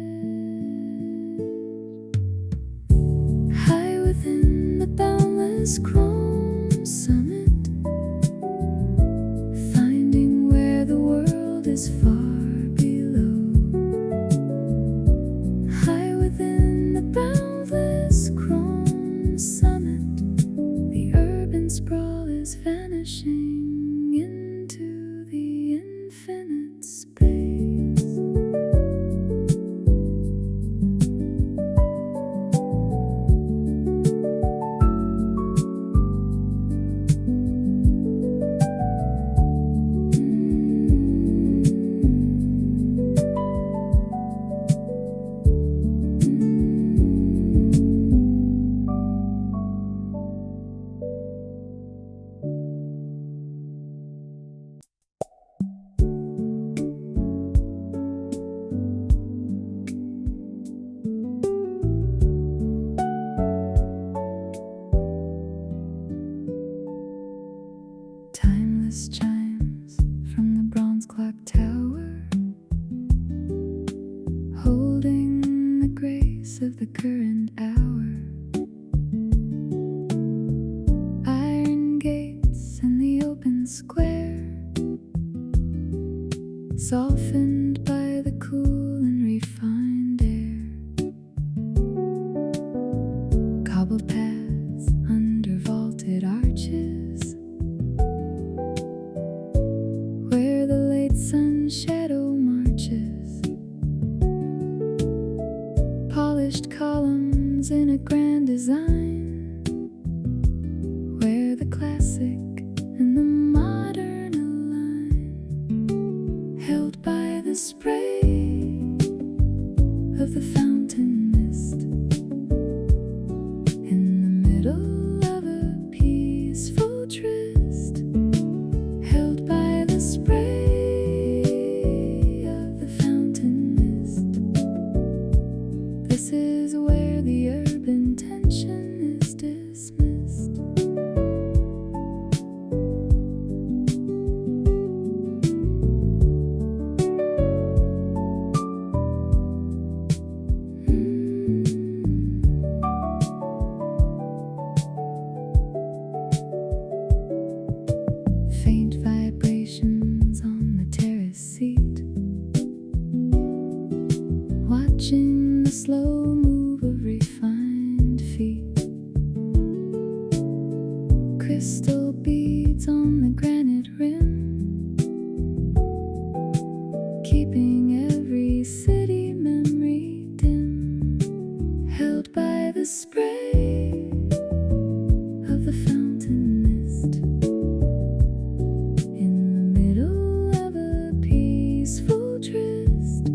High within this chrome summit, finding where the world is far below. High within the boundless chrome summit, the urban sprawl is vanishing into the infinite space. Timeless chimes from the bronze clock tower, holding the grace of the current hour. Iron gates in the open square, softened by the cool and refined air. Cobbled paths under vaulted arches, where the late sun shadow marches. Polished columns in a grand design, where the classic and the modern align. Held by the spray of the fountain mist, in the middle of a peaceful tryst. Held by the spray of the fountain mist. This is where the urban tension is dismissed. Faint vibrations on the terrace seat, watching the slow move of refined feet. Crystal beads on the granite rim, keeping every city memory dim. Held by the spray of the fountain mist, in the middle of a peaceful tryst.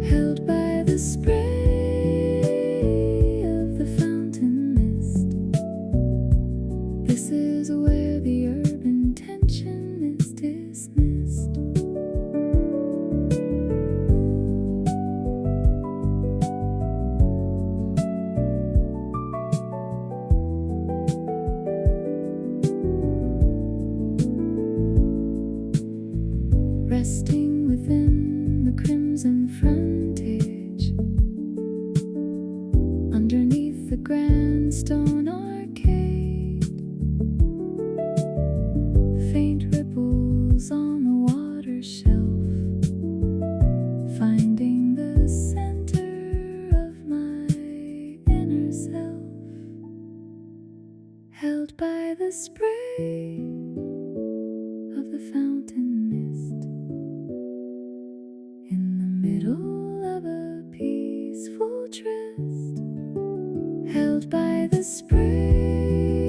Held by the spray of the fountain mist. This is where the urban tension is dismissed. Resting within the crimson frontage, underneath the grand stone arcade. Faint ripples on the water shelf, finding the center of my inner self. Held by the spray of the fountain mist, in the middle of a peaceful tryst. Held by the spray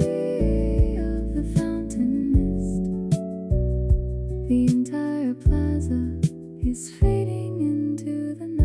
of the fountain mist. The entire plaza is fading into the night.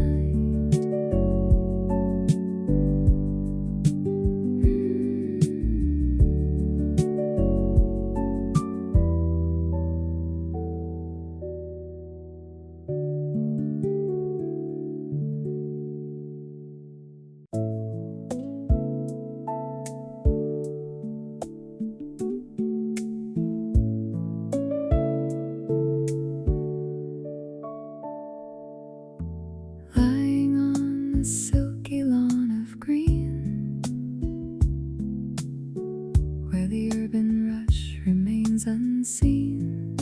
the urban rush remains unseen,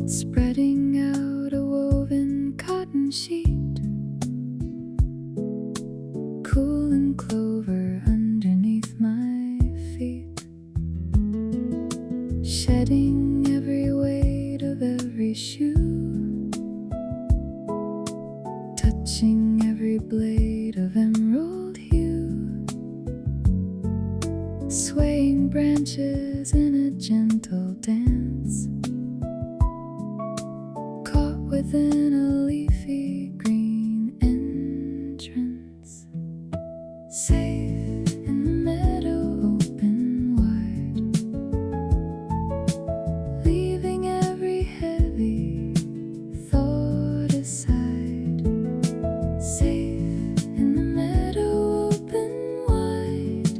spreading out a woven cotton sheet, cool and clover underneath my feet, shedding every weight of every shoe, touching every blade of emerald hue, swaying branches in a gentle dance, caught within a leafy green entrance, safe in the meadow open wide, leaving every heavy thought aside, safe in the meadow open wide.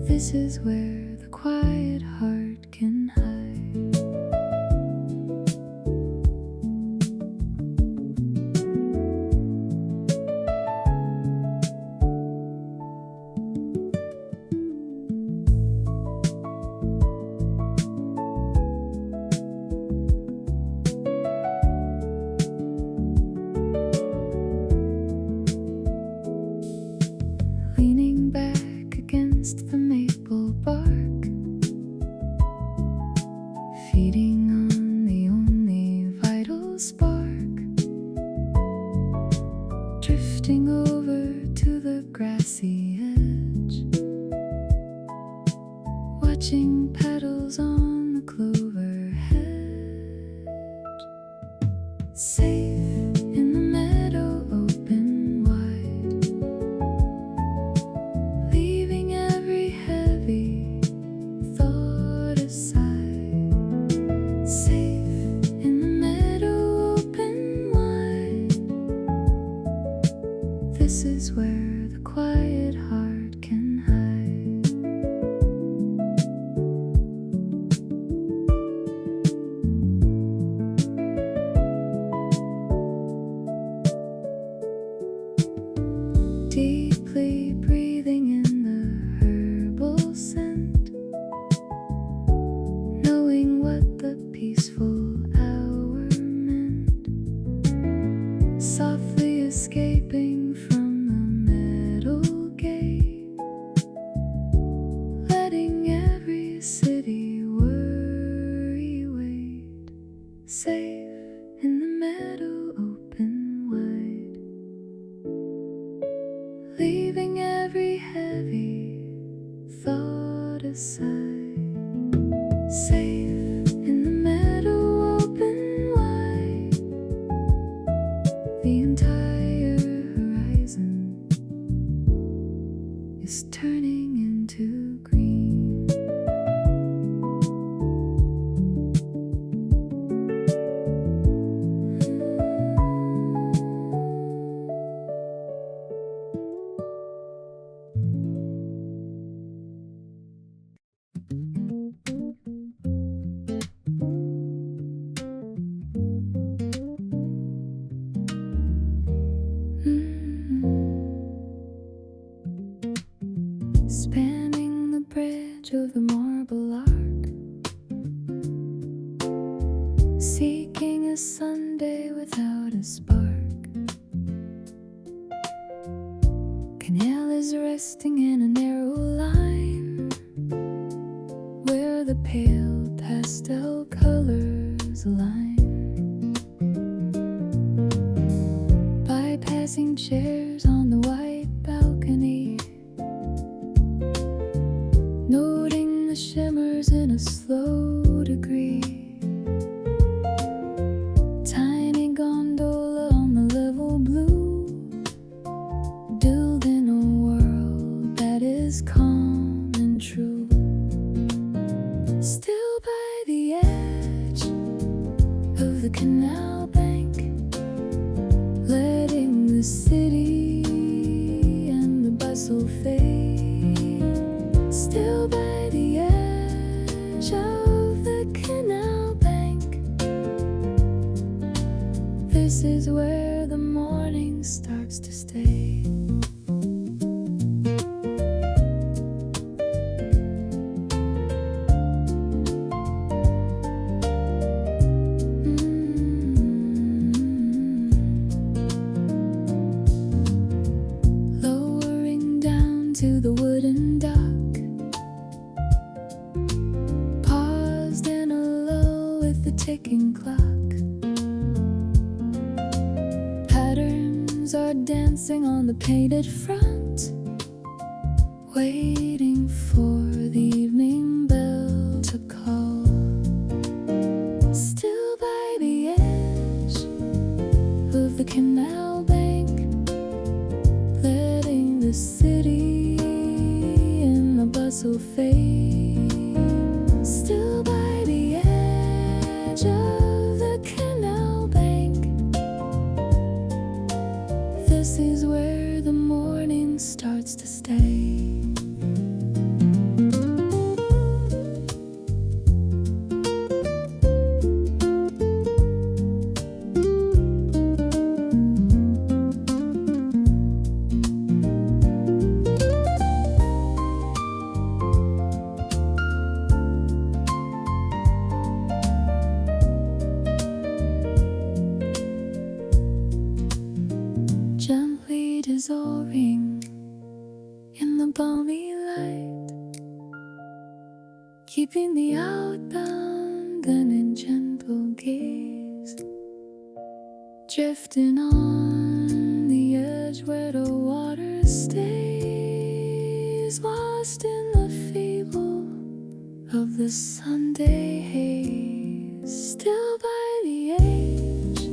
This is where the quiet heart can hide. Leaning back against the maple bark, feeding on the only vital spark, drifting over to the grassy edge, watching petals on the clover hedge, safe in the meadow open wide, leaving every heavy thought aside, safe in the meadow open wide. This is where the quiet heart can hide. Deeply breathing in the herbal scent, knowing what the peaceful hour meant, softly escaping from the meadow gate, letting every city worry wait, safe in the meadow open wide, leaving every heavy thought aside, safe in the meadow open wide. The entire horizon is turning into green. Spanning the bridge of the marble arc, seeking a Sunday without a spark. Canal is resting in a narrow line, where the pale pastel colors align, bypassing chairs on the white balcony, noting the shimmers in a slow degree, tiny gondola on the level blue, building a world that is calm and true, still by the edge of the canal bank, letting the city and the bustle fade, still by the edge of the canal bank. This is where the morning starts to stay. into the wooden dock, paused in a lull with the ticking clock. Patterns are dancing on the painted front, waiting for the evening bell to call. Still by the edge of the canal bank, letting the city in the bustle fade. Still by the edge of the canal bank, this is where the morning starts to stay. Gently dissolving in the balmy light, keeping the outbound gun in gentle gaze, drifting on the edge where the water stays, lost in the fable of the Sunday haze. Still by the edge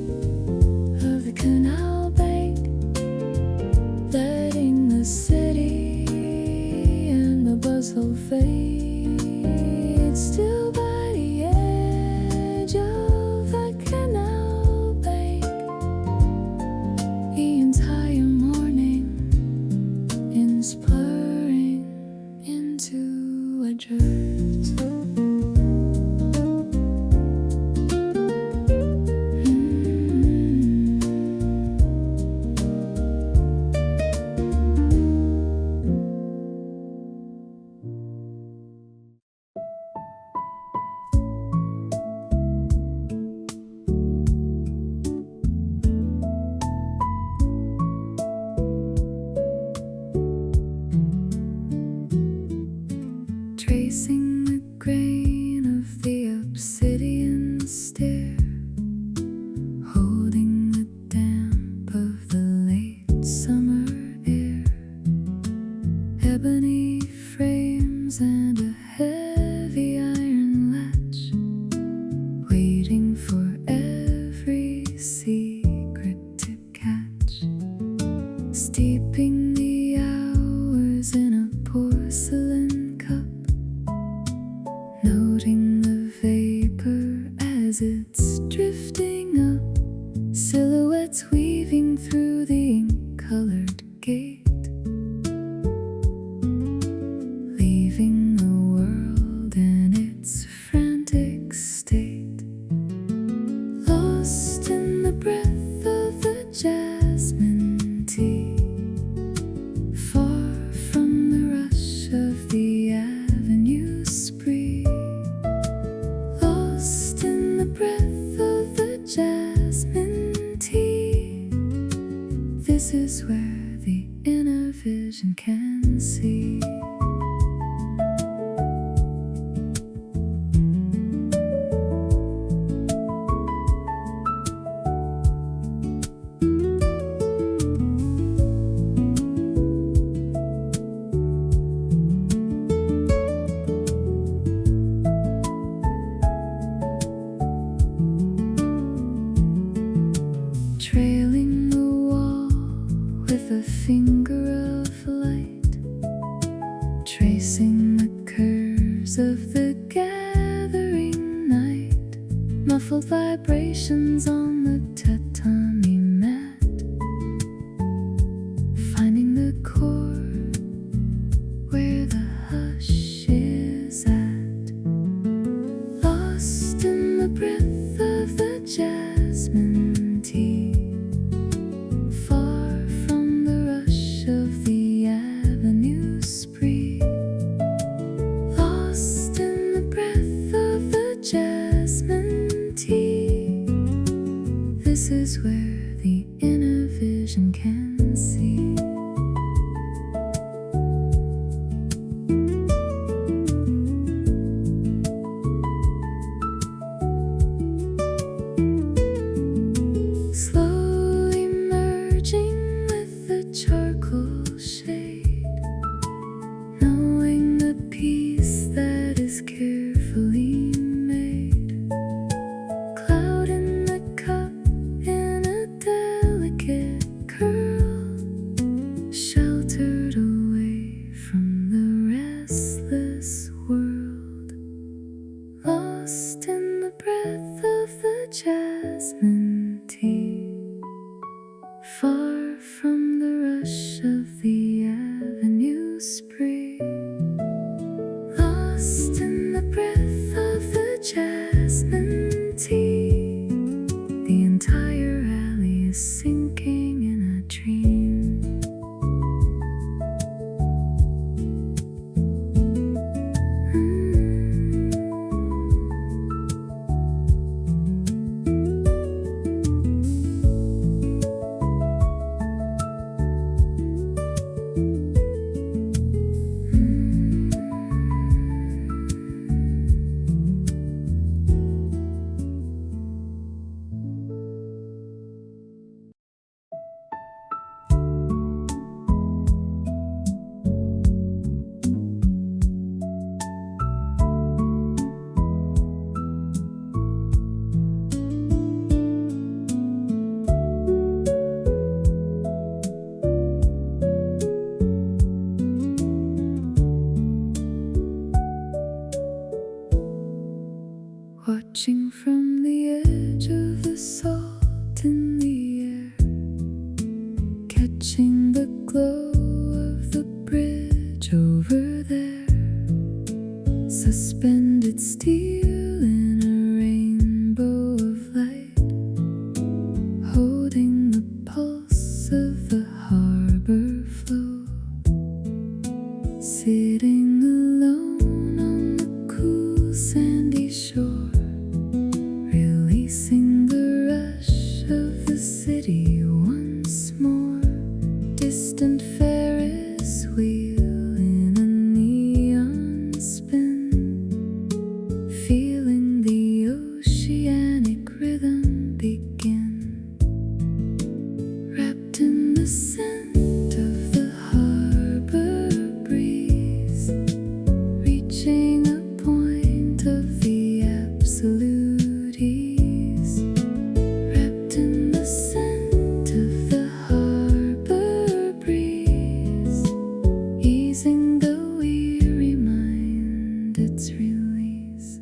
of the canal bank, letting the city and the bustle fade. Still by the edge of the canal bank, the entire morning is blurring into a drift. Tracing the grain of the obsidian stair, holding the damp of the late summer air, ebony frames and a heavy iron latch, waiting for every secret to catch, steeping the hours in a porcelain cup, noting the vapor as it's drifting up, silhouettes weaving through the ink-colored gate, leaving the world in its frantic state, lost in the breath of the jasmine tea, far from the rush of the avenue spree, lost in the breath of the jasmine tea. This is where the inner vision can see. Trailing the wall with a finger of light, tracing the curves of the gathering night, muffled vibrations on the tatami mat, finding the chord where the hush is at, lost in the breath of the jasmine tea, far from the rush of the avenue spree, lost in the breath of the jasmine tea. new spring, lost in the breath of the jasmine tea. The entire alley is sinking in a dream. Watching from the edge of the salt in the air, catching the glow of the bridge over there, suspended steel in a rainbow of light, holding the pulse of the harbor flow, sitting alone on the cool sandy shore, releasing the rush of the city once more. Distant Ferris wheel in a neon spin, feeling the oceanic rhythm begin. Wrapped in the scent of the harbor breeze, reaching a point of the absolute ease. Wrapped in the scent of the harbor breeze, easing the weary mind its release.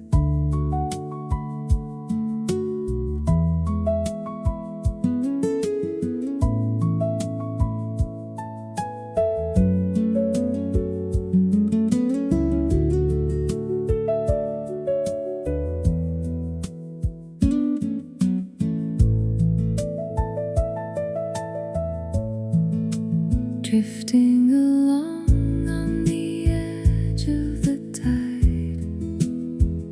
Drifting along on the edge of the tide,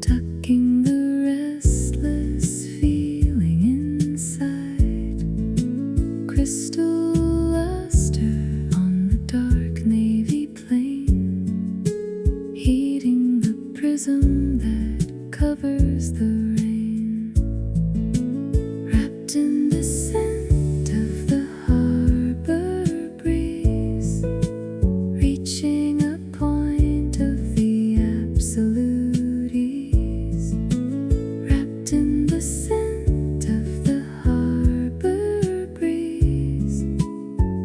tucking the restless feeling inside. Crystal luster on the dark navy plain, heating the prism that covers the rain. Wrapped in the scent of the harbor breeze, reaching a point of the absolute ease. Wrapped in the scent of the harbor breeze,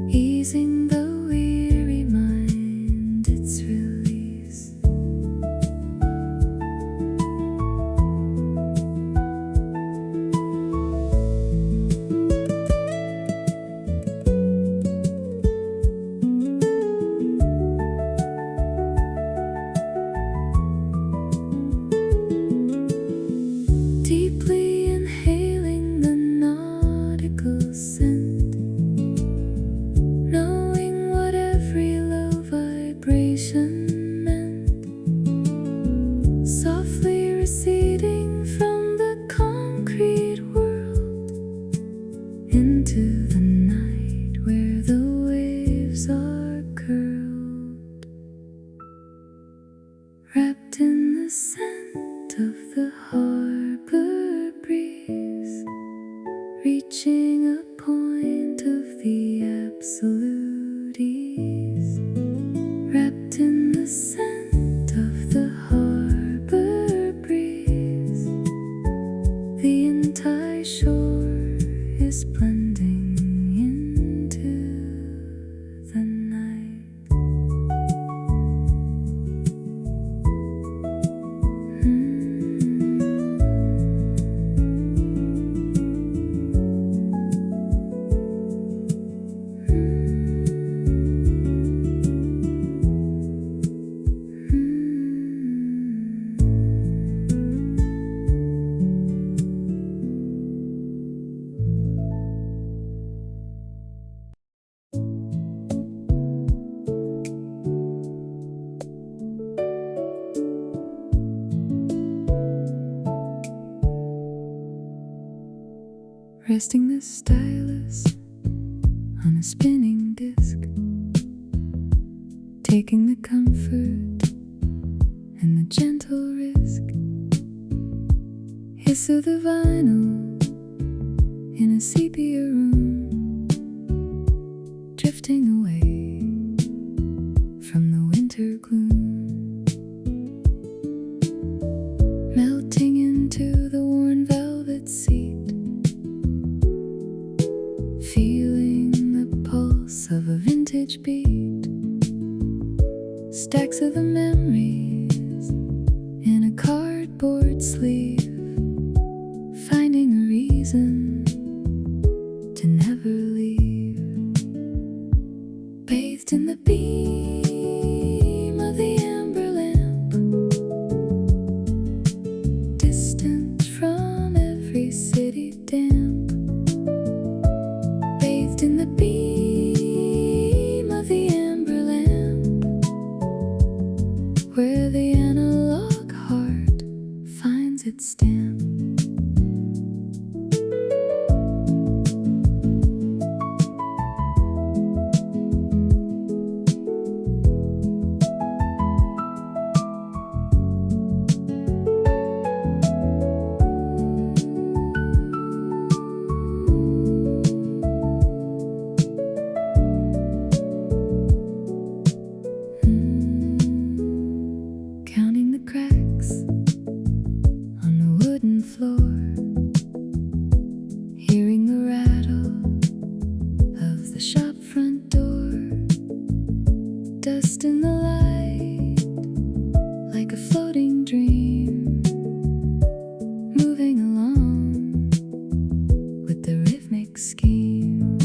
easing the weary mind its release. Deeply inhaling the nautical scent, knowing what every low vibration meant, softly receding from the concrete world into the night where the waves are curled. Wrapped in the scent of the harbor breeze, reaching a point of the absolute ease. Wrapped in the scent of the harbor breeze, the entire shore is blending into the night. resting the stylus on a spinning disc, taking the comfort and the gentle risk, hiss of the vinyl in a sepia room, drifting away from the winter gloom, melting into the worn velvet seat, feeling the pulse of a vintage beat, stacks of the memories in a cardboard sleeve, finding a reason to never leave, bathed in the beam of the amber lamp, distant from every city damp, bathed in the beam of the amber lamp, where the analog heart finds its stamp. Counting the cracks on the wooden floor, hearing the rattle of the shop front door, dust in the light like a floating dream, moving along with the rhythmic scheme,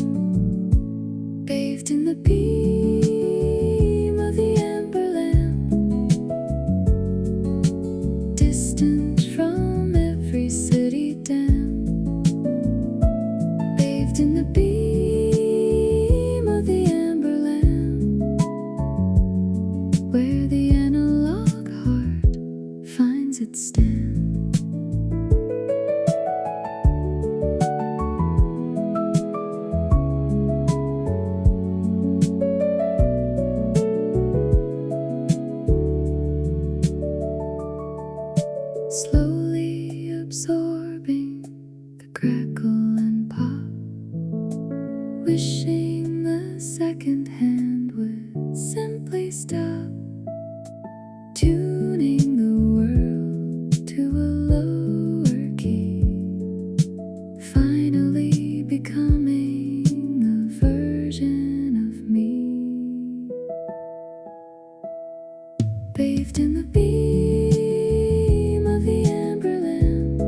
bathed in the beam of the amber lamp, distant from every city damp, bathed in the beam of the amber lamp, where the analog heart finds its stamp. Slowly absorbing the crackle and pop, wishing the second hand would simply stop, tuning the world to a lower key, finally becoming a version of me, bathed in the beam of the amber lamp,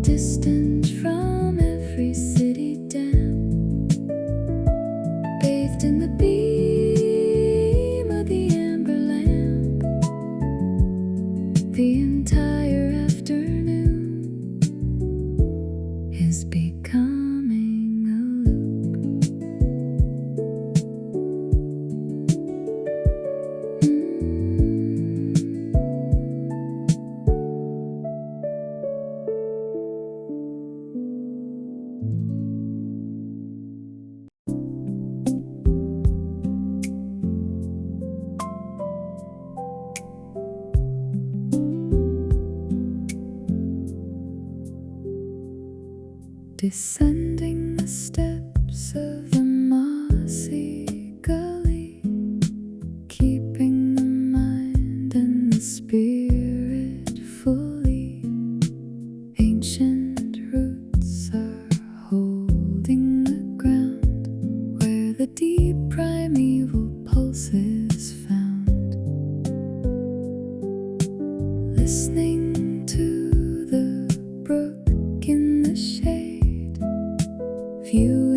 distant from every city damp, bathed in the beam of the amber lamp, the entire afternoon is becoming a loop. Descending the steps of the mossy gully, keeping the mind and the spirit fully. Ancient roots are holding the ground, where the deep primeval pulse is found. Listening to the brook in the shade, view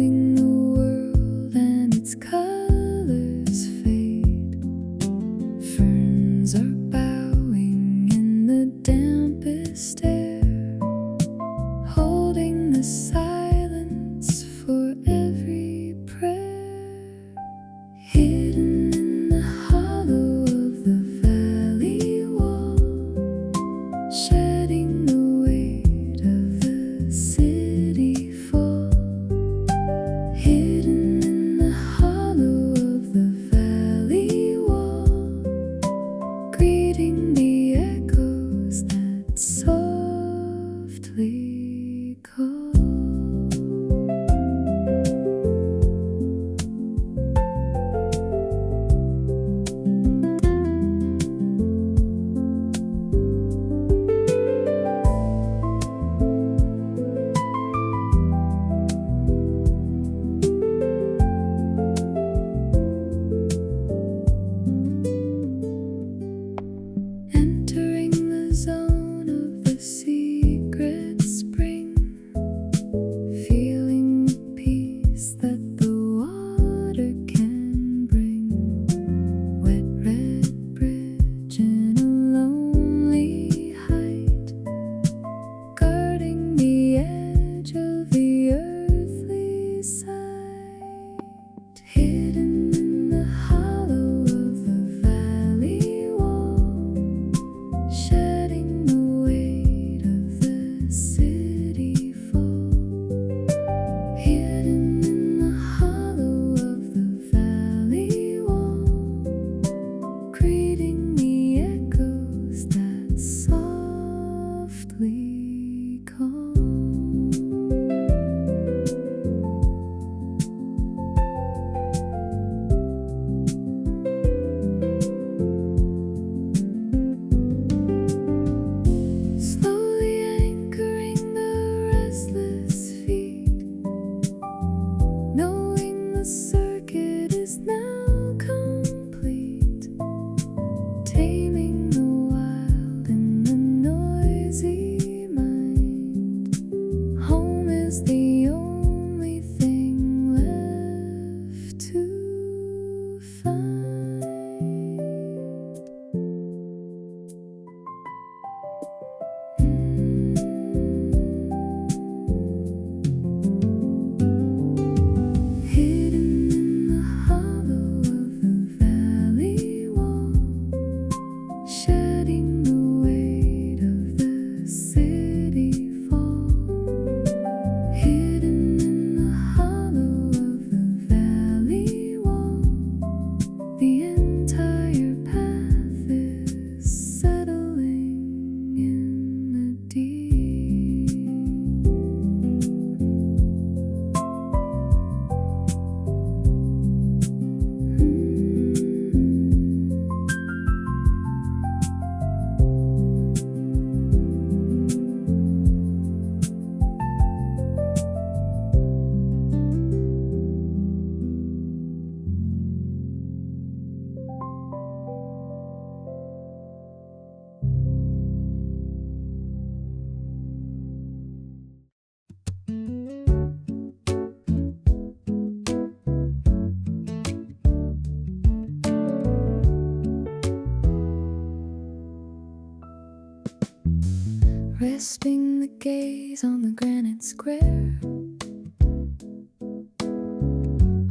resting the gaze on the granite square,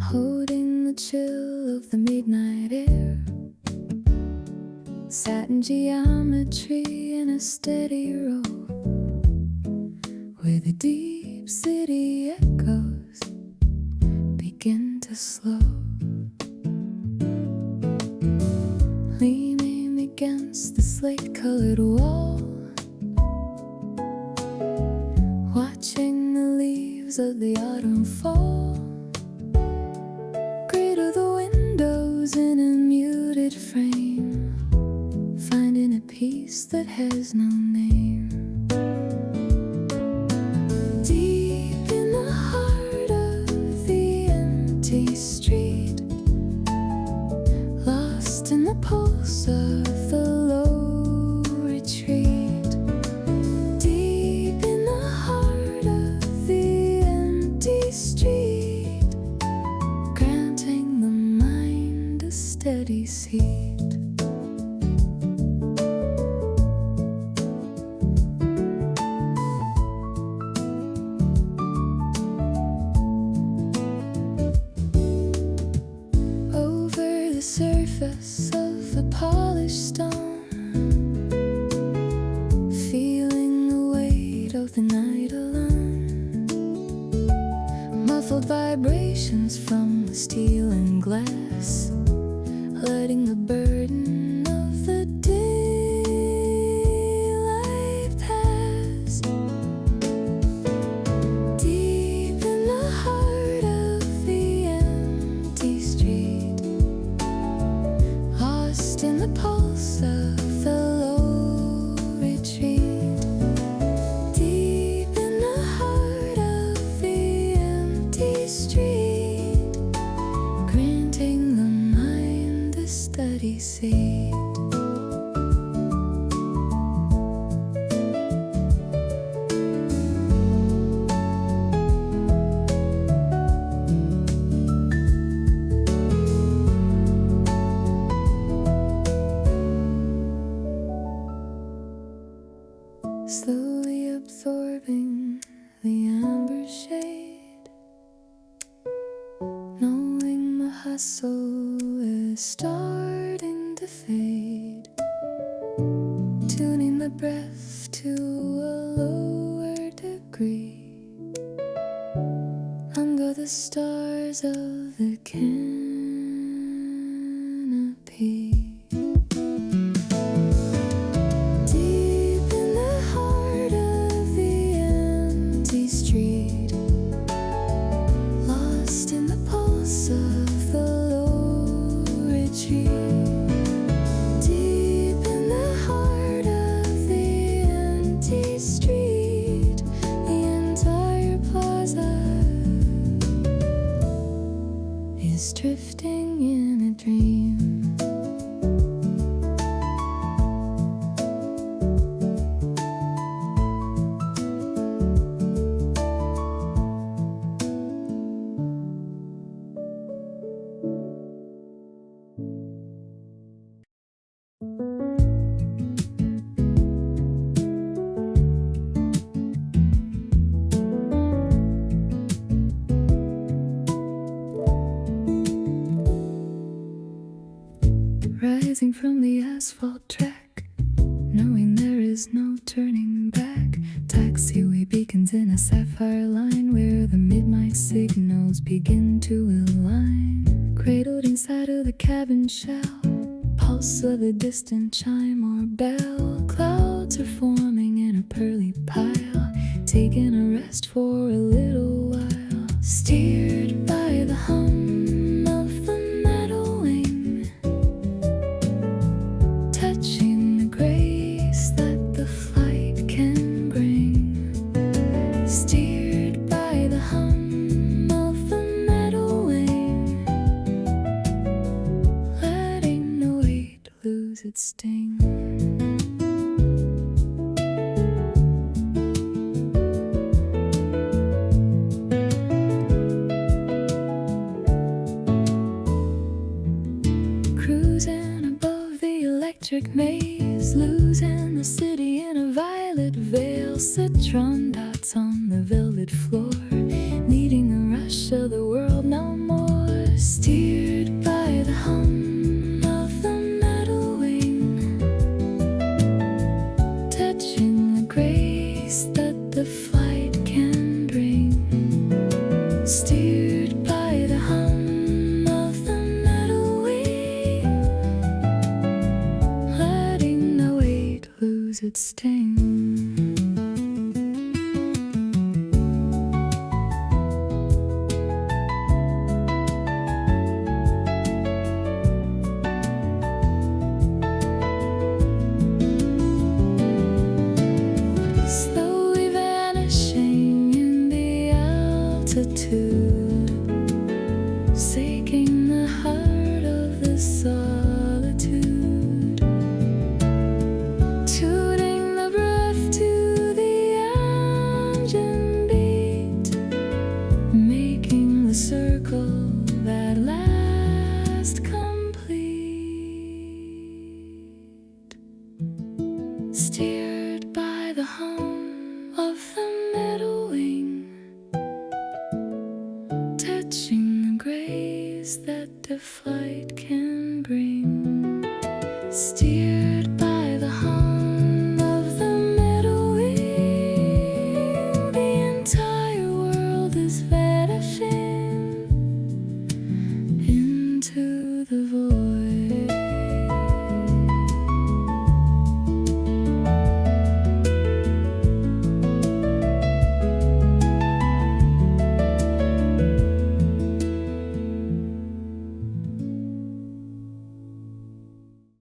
holding the chill of the midnight air. Satin geometry in a steady row, where the deep city echoes begin to slow. Leaning against the slate-colored wall, watching the leaves of the autumn fall, gray to the windows in a muted frame, finding a peace that has no name. Deep in the heart of the empty street, lost in the pulse of the low retreat. Deep in the heart of the empty street, granting the mind a steady seat. Surface of the polished stone, feeling the weight of the night alone, muffled vibrations from the steel and glass, letting the burden of the daylight pass. Deep in the heart of the empty street, in the pulse of the low retreat. Deep in the heart of the empty street, granting the mind a steady seat. Slowly absorbing the amber shade, knowing the hustle is starting to fade, tuning the breath to a lower degree, under the stars of the canopy. Drifting in a dream. Rising from the asphalt track, knowing there is no turning back. Taxiway beacons in a sapphire line, where the midnight signals begin to align. Cradled inside of the cabin shell, pulse of a distant chime or bell. Clouds are forming in a pearly pile, taking a rest for a little while. Steered by the hum of the metal wing, touching the grace that the flight can bring. Steered by the hum of the metal wing, letting the weight lose its sting. Maze, losing the city in a violet veil. citron dots on the velvet floor, needing the rush of the world no more. Steered by the hum of the metal wing, touching the grace that the flight can bring. Steered by the hum of the metal wing, letting the weight lose its sting. Slowly vanishing in the altitude, seeking the heart of the solitude, tuning the breath to the engine beat, making the circle that last complete. Steered by the hum of the metal wing, touching the grace that the flight can bring. Steered